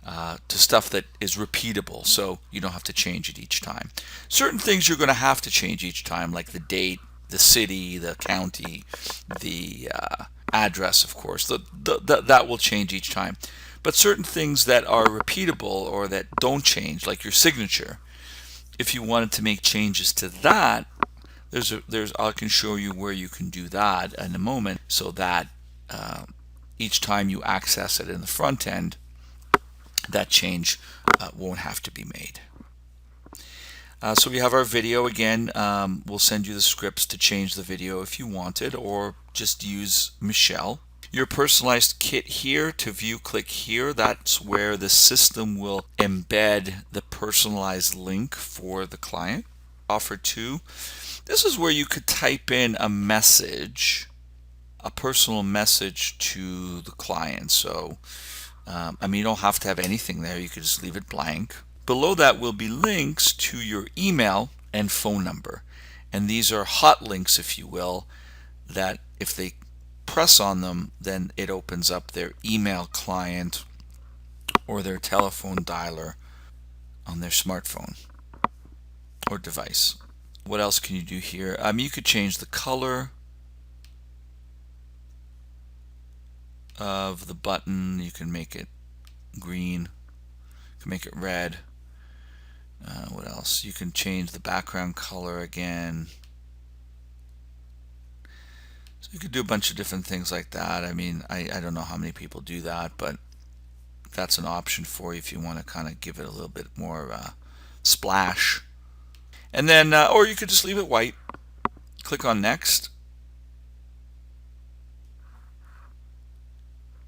to stuff that is repeatable, so you don't have to change it each time. Certain things you're going to have to change each time, like the date, the city, the county, the address, of course. That will change each time. But certain things that are repeatable or that don't change, like your signature, if you wanted to make changes to that, I can show you where you can do that in a moment, so that each time you access it in the front end, that change won't have to be made. So we have our video again. We'll send you the scripts to change the video if you wanted, or just use Michelle. Your personalized kit here, to view, click here. That's where the system will embed the personalized link for the client. Offer 2. This is where you could type in a message, a personal message to the client. So you don't have to have anything there. You could just leave it blank. Below that will be links to your email and phone number. And these are hot links, if you will, that if they press on them, then it opens up their email client or their telephone dialer on their smartphone or device. What else can you do here? You could change the color of the button. You can make it green, you can make it red. What else? You can change the background color again. So you could do a bunch of different things like that. I don't know how many people do that, but that's an option for you if you want to kind of give it a little bit more splash. And then, or you could just leave it white. Click on next.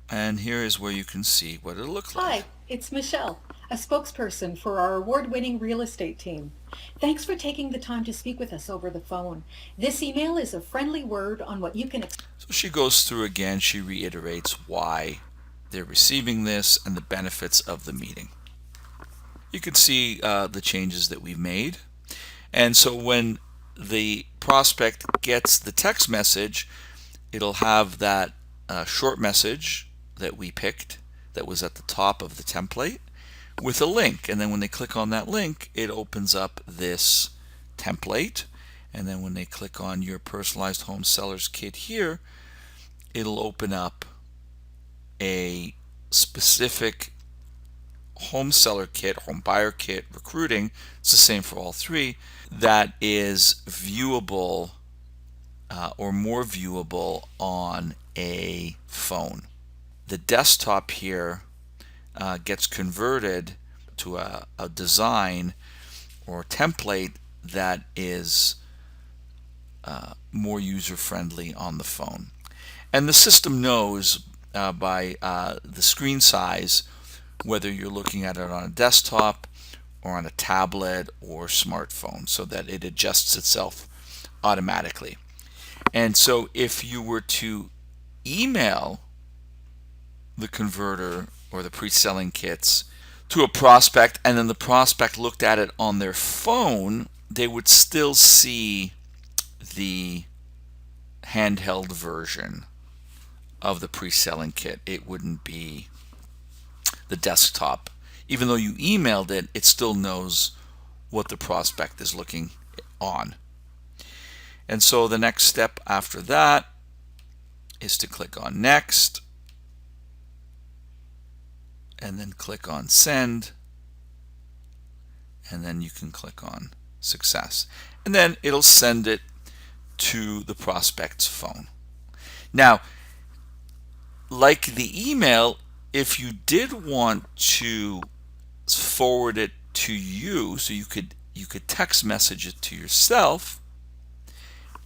And here is where you can see what it'll look like. Hi, it's Michelle, a spokesperson for our award-winning real estate team. Thanks for taking the time to speak with us over the phone. This email is a friendly word on what you can expect. So she goes through again, she reiterates why they're receiving this and the benefits of the meeting. You can see the changes that we've made. And so when the prospect gets the text message, it'll have that short message that we picked that was at the top of the template with a link. And then when they click on that link, it opens up this template. And then when they click on your personalized home seller's kit here, it'll open up a specific home seller kit, home buyer kit, recruiting. It's the same for all three. That is viewable or more viewable on a phone. The desktop here gets converted to a design or template that is more user-friendly on the phone. And the system knows by the screen size whether you're looking at it on a desktop or on a tablet or smartphone, so that it adjusts itself automatically. And so if you were to email the converter or the pre-selling kits to a prospect and then the prospect looked at it on their phone, they would still see the handheld version of the pre-selling kit. It wouldn't be the desktop. Even though you emailed it, it still knows what the prospect is looking on. And so the next step after that is to click on Next, and then click on Send, and then you can click on Success. And then it'll send it to the prospect's phone. Now, like the email, if you did want to forward it to you, so you could text message it to yourself,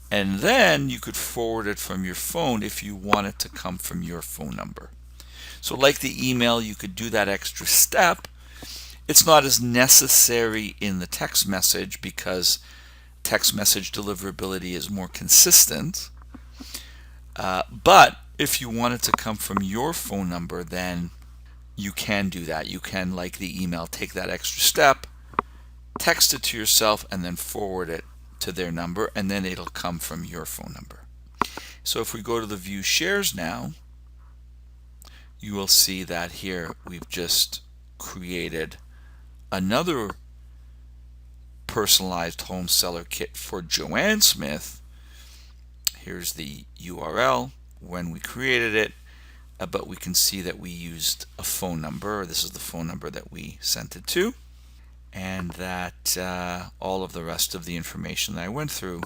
and then you could forward it from your phone if you want it to come from your phone number. So like the email, you could do that extra step. It's not as necessary in the text message because text message deliverability is more consistent. But if you want it to come from your phone number, then you can do that. You can, like the email, take that extra step, text it to yourself, and then forward it to their number, and then it'll come from your phone number. So if we go to the View Shares now, you will see that here we've just created another personalized home seller kit for Joanne Smith. Here's the URL when we created it, but we can see that we used a phone number. This is the phone number that we sent it to, and that all of the rest of the information that I went through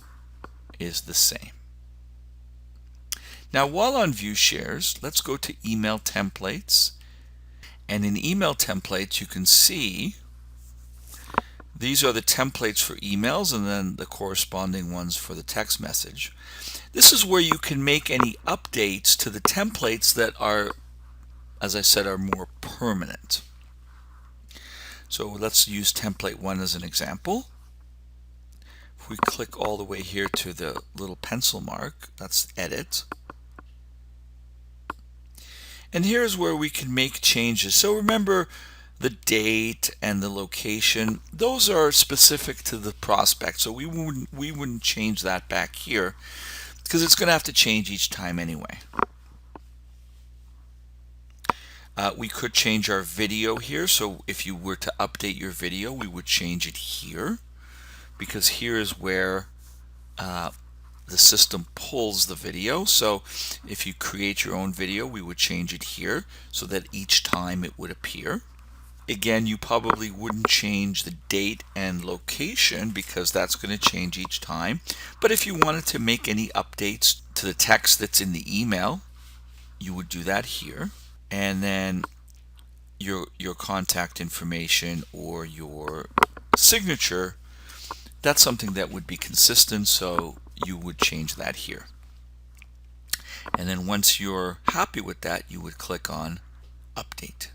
is the same. Now, while on View Shares, let's go to Email Templates. And in Email Templates, you can see these are the templates for emails and then the corresponding ones for the text message. This is where you can make any updates to the templates that are, as I said, are more permanent. So let's use template 1 as an example. If we click all the way here to the little pencil mark, that's Edit. And here's where we can make changes. So remember, the date and the location, those are specific to the prospect. So we wouldn't change that back here because it's going to have to change each time anyway. We could change our video here. So if you were to update your video, we would change it here, because here is where the system pulls the video. So if you create your own video, we would change it here so that each time it would appear. Again, you probably wouldn't change the date and location because that's going to change each time. But if you wanted to make any updates to the text that's in the email, you would do that here. And then your contact information or your signature, that's something that would be consistent, so you would change that here. And then once you're happy with that, you would click on Update.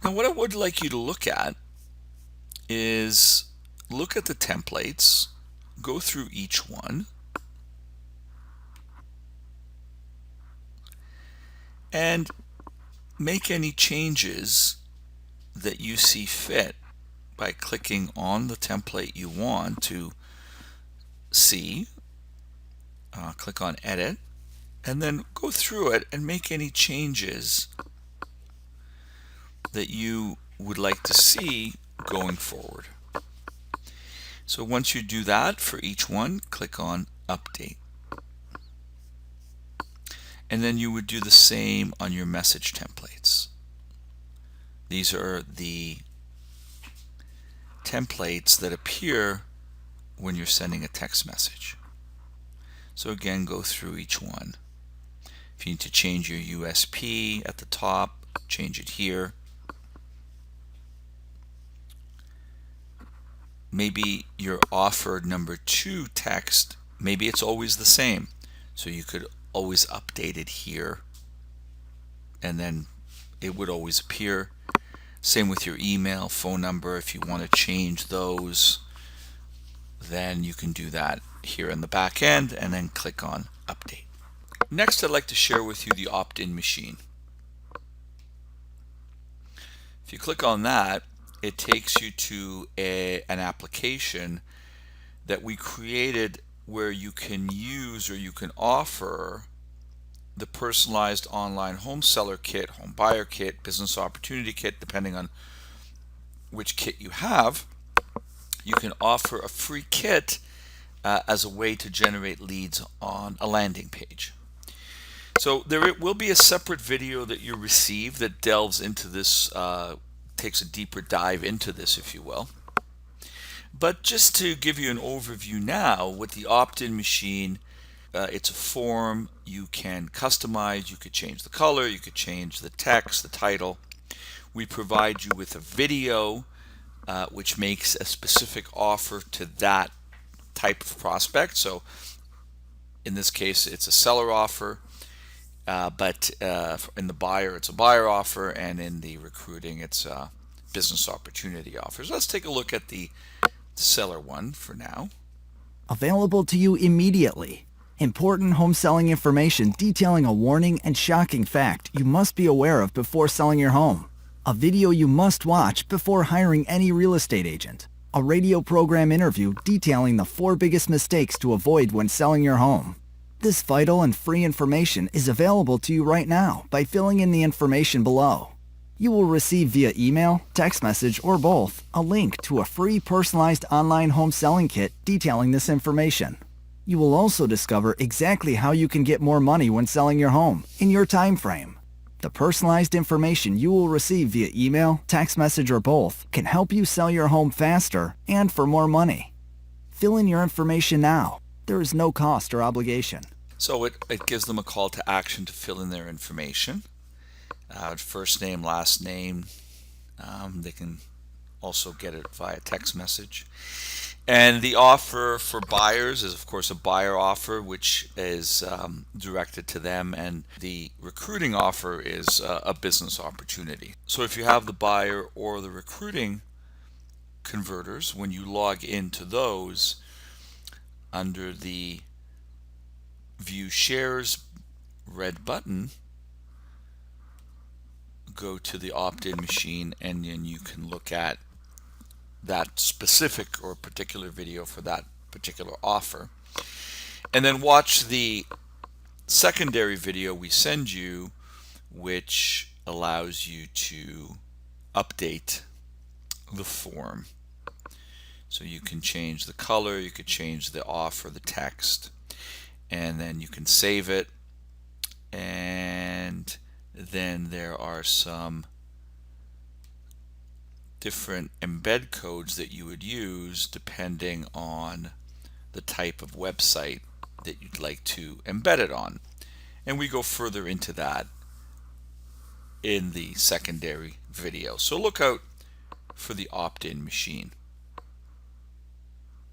Now what I would like you to look at is look at the templates, go through each one, and make any changes that you see fit by clicking on the template you want to see. Click on Edit, and then go through it and make any changes that you would like to see going forward. So once you do that for each one, click on Update. And then you would do the same on your message templates. These are the templates that appear when you're sending a text message. So again, go through each one. If you need to change your USP at the top, change it here. Maybe your offered number 2 text, maybe it's always the same. So you could always update it here, and then it would always appear. Same with your email, phone number. If you want to change those, then you can do that here in the back end and then click on Update. Next, I'd like to share with you the opt-in machine. If you click on that, it takes you to an application that we created where you can use, or you can offer, the personalized online home seller kit, home buyer kit, business opportunity kit, depending on which kit you have. You can offer a free kit as a way to generate leads on a landing page. So there will be a separate video that you receive that delves into this, takes a deeper dive into this, if you will. But just to give you an overview now, with the opt-in machine, it's a form you can customize. You could change the color, you could change the text, the title. We provide you with a video which makes a specific offer to that type of prospect. So in this case, it's a seller offer, but in the buyer, it's a buyer offer, and in the recruiting, it's a business opportunity offer. So let's take a look at the seller one for now. Available to you immediately. Important home selling information detailing a warning and shocking fact you must be aware of before selling your home. A video you must watch before hiring any real estate agent. A radio program interview detailing the 4 biggest mistakes to avoid when selling your home. This vital and free information is available to you right now by filling in the information below. You will receive via email, text message, or both a link to a free personalized online home selling kit detailing this information. You will also discover exactly how you can get more money when selling your home in your time frame. The personalized information you will receive via email, text message, or both can help you sell your home faster and for more money. Fill in your information now. There is no cost or obligation. So it gives them a call to action to fill in their information. First name, last name. They can also get it via text message. And the offer for buyers is, of course, a buyer offer, which is directed to them. And the recruiting offer is a business opportunity. So if you have the buyer or the recruiting converters, when you log into those, under the View Shares red button, go to the opt-in machine, and then you can look at that specific or particular video for that particular offer, and then watch the secondary video we send you, which allows you to update the form. So you can change the color, you could change the offer, the text, and then you can save it. And then there are some different embed codes that you would use depending on the type of website that you'd like to embed it on. And we go further into that in the secondary video. So look out for the opt-in machine.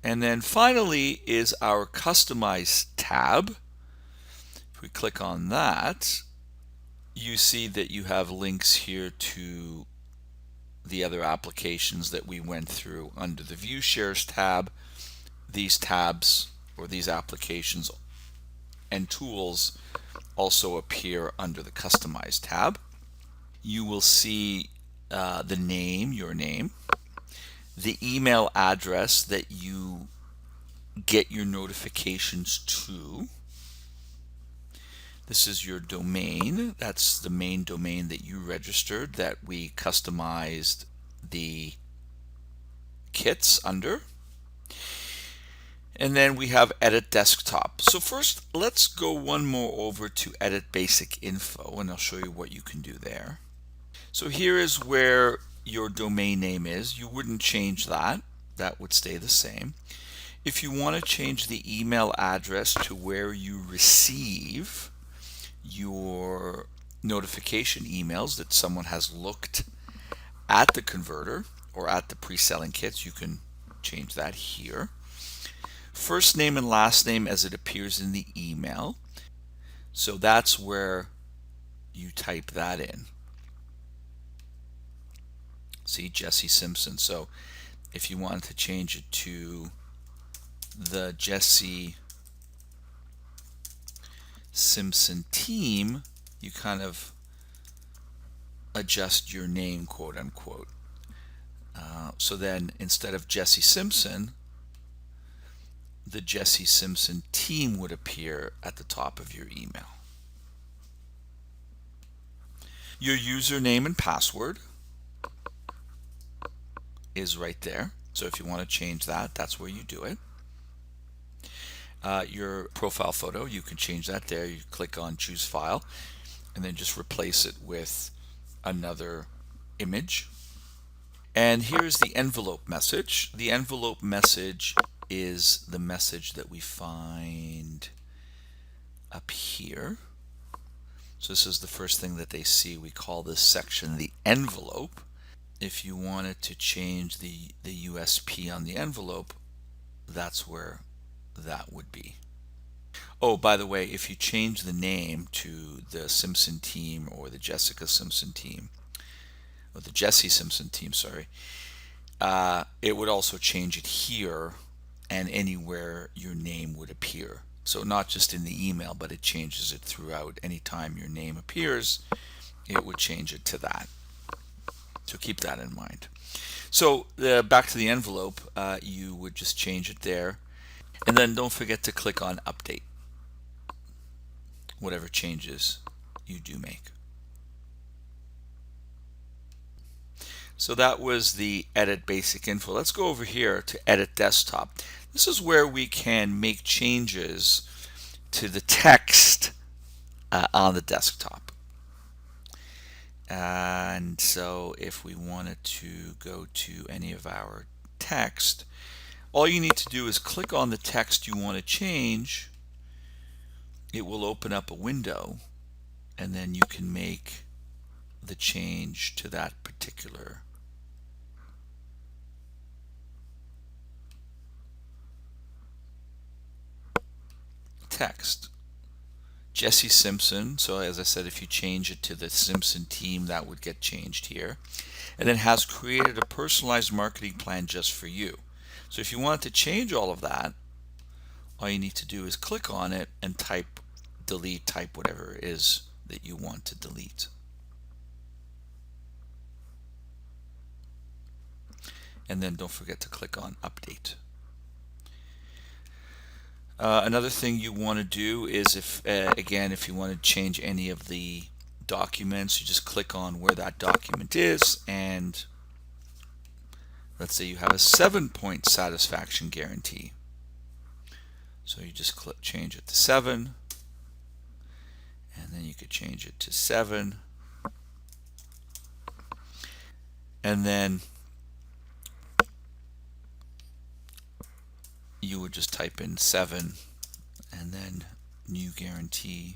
And then finally is our Customize tab. If we click on that, you see that you have links here to the other applications that we went through under the View Shares tab. These tabs, or these applications and tools, also appear under the Customize tab. You will see the name, your name, the email address that you get your notifications to. This is your domain. That's the main domain that you registered, that we customized the kits under. And then we have Edit Desktop. So first, let's go one more over to Edit Basic Info, and I'll show you what you can do there. So here is where your domain name is. You wouldn't change that. That would stay the same. If you want to change the email address to where you receive your notification emails that someone has looked at the converter or at the pre-selling kits, you can change that here. First name and last name as it appears in the email. So that's where you type that in. See, Jesse Simpson. So if you wanted to change it to the Jesse Simpson team, you kind of adjust your name, quote unquote. So then instead of Jesse Simpson, the Jesse Simpson team would appear at the top of your email. Your username and password is right there. So if you want to change that, that's where you do it. Your profile photo, you can change that there. You click on choose file and then just replace it with another image. And here's the envelope message. The envelope message is the message that we find up here. So this is the first thing that they see. We call this section the envelope. If you wanted to change the USP on the envelope, that's where that would be. Oh, by the way, if you change the name to the Simpson team or the Jessica Simpson team, or the Jesse Simpson team, sorry, it would also change it here and anywhere your name would appear. So not just in the email, but it changes it throughout. Anytime your name appears, it would change it to that. So keep that in mind. So back to the envelope, you would just change it there. And then don't forget to click on update, whatever changes you do make. So that was the edit basic info. Let's go over here to edit desktop. This is where we can make changes to the text on the desktop. And so if we wanted to go to any of our text, all you need to do is click on the text you want to change. It will open up a window and then you can make the change to that particular text. Jesse Simpson, so as I said, if you change it to the Simpson team, that would get changed here. And then has created a personalized marketing plan just for you. So if you want to change all of that, all you need to do is click on it and type delete, type whatever it is that you want to delete. And then don't forget to click on update. Another thing you want to do is if you want to change any of the documents, you just click on where that document is, and let's say you have a 7-point satisfaction guarantee. So you just change it to 7, and then you could change it to 7, and then you would just type in 7 and then new guarantee.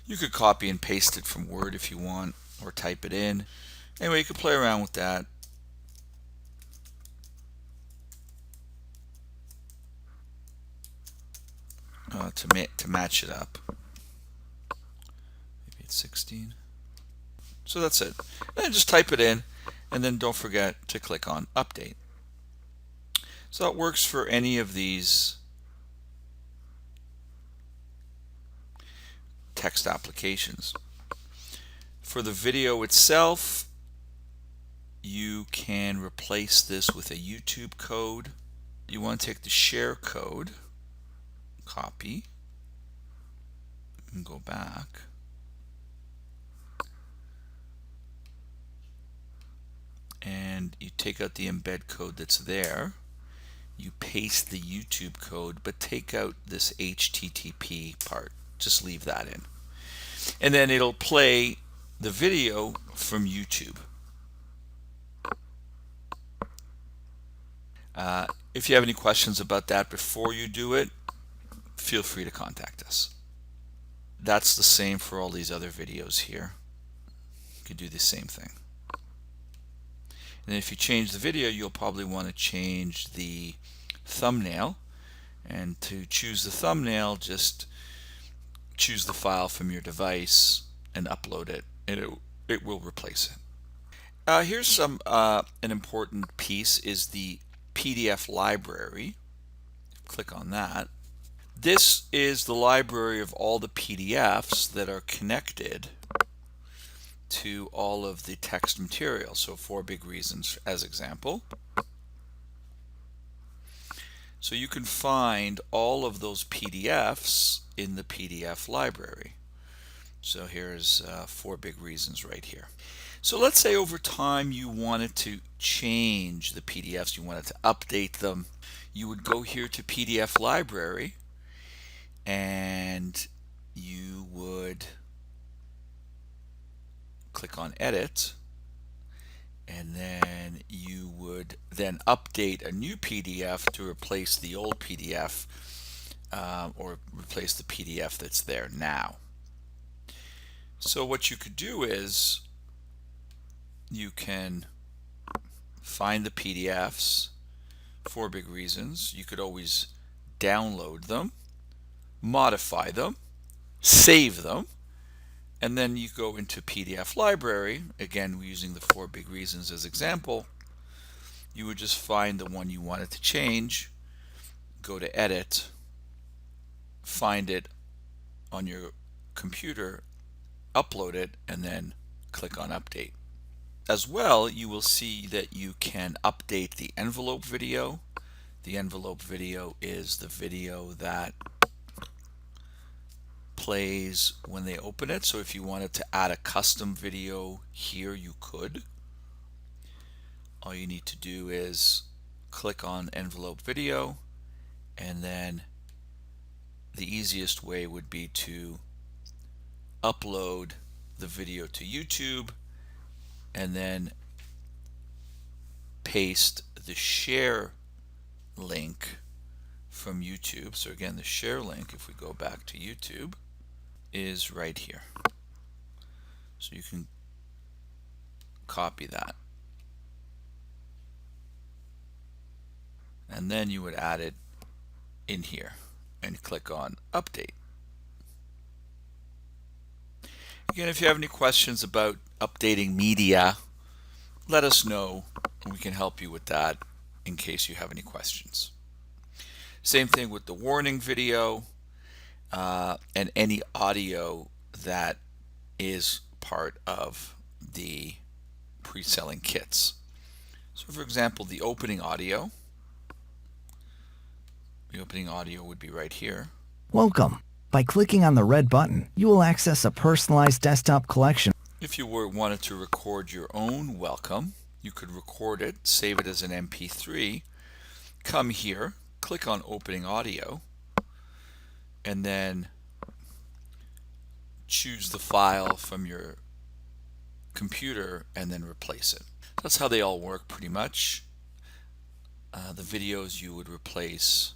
You could copy and paste it from Word if you want, or type it in. Anyway, you could play around with that. To match it up. Maybe it's 16. So that's it. And then just type it in, and then don't forget to click on update. So it works for any of these text applications. For the video itself, you can replace this with a YouTube code. You want to take the share code, copy, and go back. And you take out the embed code that's there. You paste the YouTube code, but take out this HTTP part. Just leave that in. And then it'll play the video from YouTube. If you have any questions about that before you do it, feel free to contact us. That's the same for all these other videos here. You could do the same thing. And if you change the video, you'll probably want to change the thumbnail. And to choose the thumbnail, just choose the file from your device and upload it, and it will replace it. Here's some an important piece is the PDF library. Click on that. This is the library of all the PDFs that are connected to all of the text material. So 4 big reasons as example. So you can find all of those PDFs in the PDF library. So here's 4 big reasons right here. So let's say over time you wanted to change the PDFs, you wanted to update them. You would go here to PDF library and you would click on edit, and then you would then update a new PDF to replace the old PDF or replace the PDF that's there now. So what you could do is you can find the PDFs, 4 big reasons. You could always download them, modify them, save them, and then you go into PDF library. Again, we're using the 4 big reasons as example. You would just find the one you wanted to change, go to edit, find it on your computer, upload it, and then click on update. As well, you will see that you can update the envelope video. The envelope video is the video that plays when they open it. So if you wanted to add a custom video here, you could. All you need to do is click on envelope video, and then the easiest way would be to upload the video to YouTube and then paste the share link from YouTube. So again, the share link, if we go back to YouTube, is right here. So you can copy that. And then you would add it in here and click on update. Again, if you have any questions about updating media, let us know and we can help you with that in case you have any questions. Same thing with the warning video and any audio that is part of the pre-selling kits. So for example, the opening audio would be right here. Welcome. By clicking on the red button, you will access a personalized desktop collection. If you wanted to record your own welcome, you could record it, save it as an MP3, come here, click on opening audio, and then choose the file from your computer and then replace it. That's how they all work pretty much. The videos you would replace,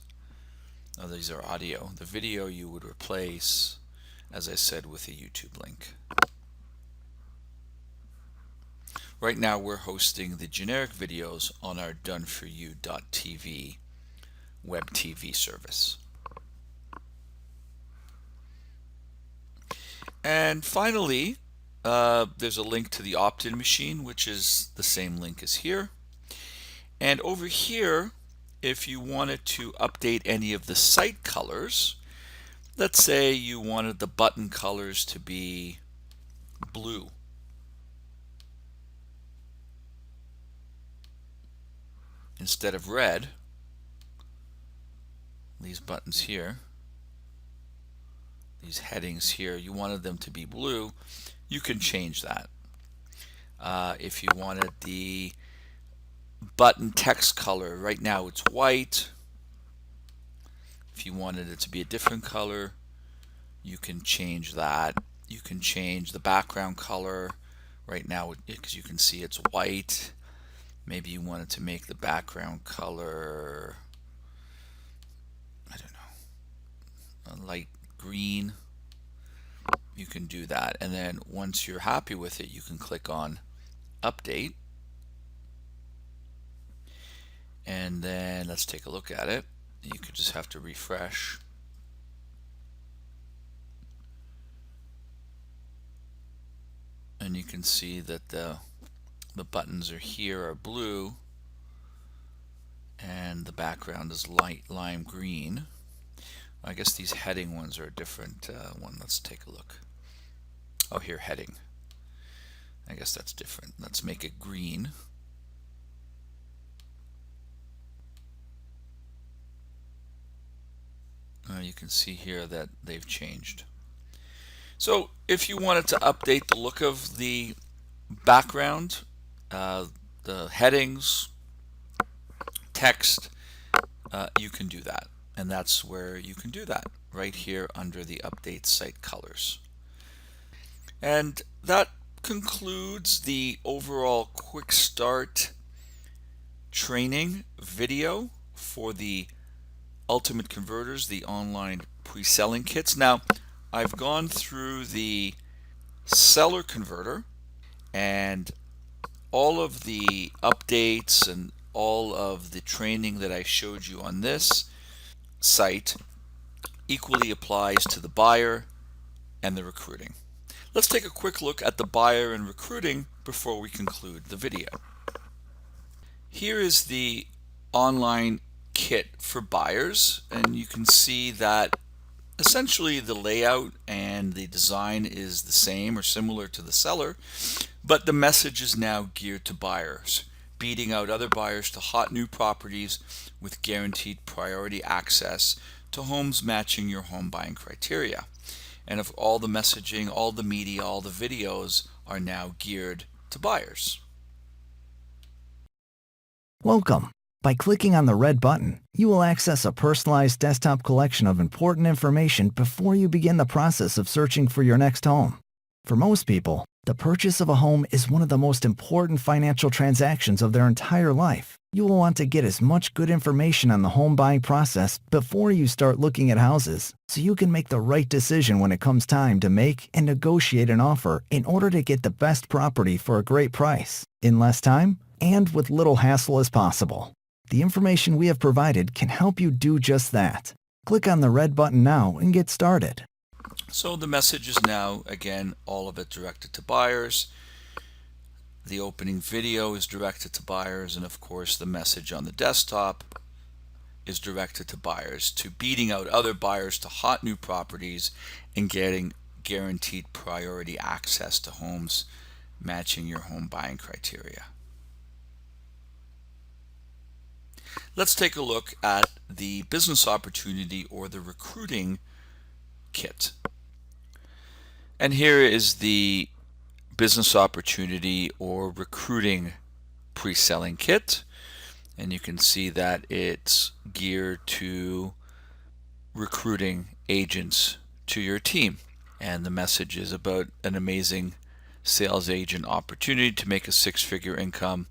these are audio. The video you would replace, as I said, with a YouTube link. Right now we're hosting the generic videos on our doneforyou.tv web TV service. And finally, there's a link to the opt-in machine, which is the same link as here. And over here, if you wanted to update any of the site colors, let's say you wanted the button colors to be blue. Instead of red, these buttons here, these headings here, you wanted them to be blue, you can change that. If you wanted the button text color, right now it's white. If you wanted it to be a different color, you can change that. You can change the background color. Right now, because you can see it's white, maybe you wanted to make the background color, I don't know, a light green. You can do that, and then once you're happy with it, you can click on update, and then let's take a look at it. You could just have to refresh. And you can see that the buttons are here are blue and the background is light lime green. I guess these heading ones are a different one. Let's take a look. Oh, here, heading. I guess that's different. Let's make it green. You can see here that they've changed. So if you wanted to update the look of the background, the headings, text, you can do that. And that's where you can do that, right here under the Update Site Colors. And that concludes the overall QuickStart training video for the Ultimate Converters, the online pre-selling kits. Now, I've gone through the seller converter, and all of the updates and all of the training that I showed you on this site equally applies to the buyer and the recruiting. Let's take a quick look at the buyer and recruiting before we conclude the video. Here is the online kit for buyers, and you can see that essentially the layout and the design is the same or similar to the seller, but the message is now geared to buyers, beating out other buyers to hot new properties with guaranteed priority access to homes matching your home buying criteria. And of all the messaging, all the media, all the videos are now geared to buyers. Welcome. By clicking on the red button, you will access a personalized desktop collection of important information before you begin the process of searching for your next home. For most people, the purchase of a home is one of the most important financial transactions of their entire life. You will want to get as much good information on the home buying process before you start looking at houses, so you can make the right decision when it comes time to make and negotiate an offer in order to get the best property for a great price, in less time, and with little hassle as possible. The information we have provided can help you do just that. Click on the red button now and get started. So the message is now, again, all of it directed to buyers. The opening video is directed to buyers, and of course the message on the desktop is directed to buyers, to beating out other buyers to hot new properties and getting guaranteed priority access to homes matching your home buying criteria. Let's take a look at the business opportunity or the recruiting kit. And here is the business opportunity or recruiting pre-selling kit. And you can see that it's geared to recruiting agents to your team. And the message is about an amazing sales agent opportunity to make a six-figure income.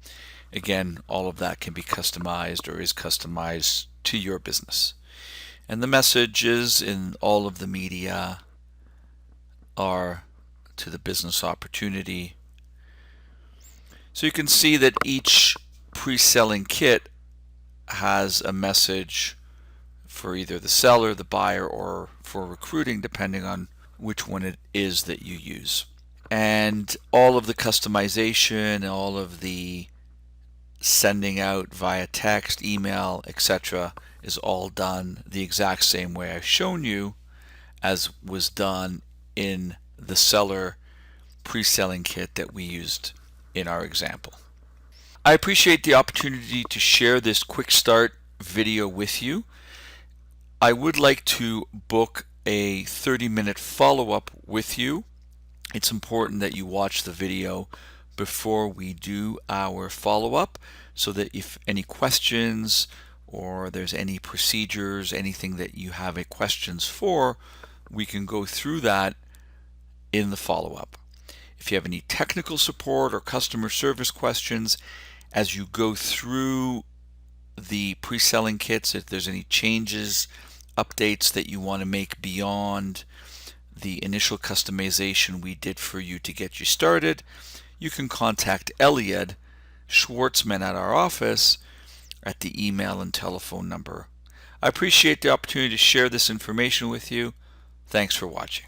Again, all of that can be customized or is customized to your business. And the messages in all of the media are to the business opportunity. So you can see that each pre-selling kit has a message for either the seller, the buyer, or for recruiting, depending on which one it is that you use. And all of the customization, all of the sending out via text, email, etc. is all done the exact same way I've shown you as was done in the seller pre-selling kit that we used in our example. I appreciate the opportunity to share this QuickStart video with you. I would like to book a 30-minute follow-up with you. It's important that you watch the video before we do our follow-up, so that if any questions or there's any procedures, anything that you have questions for, we can go through that in the follow-up. If you have any technical support or customer service questions as you go through the pre-selling kits, if there's any changes, updates that you want to make beyond the initial customization we did for you to get you started, you can contact Elliot Schwartzman at our office at the email and telephone number. I appreciate the opportunity to share this information with you. Thanks for watching.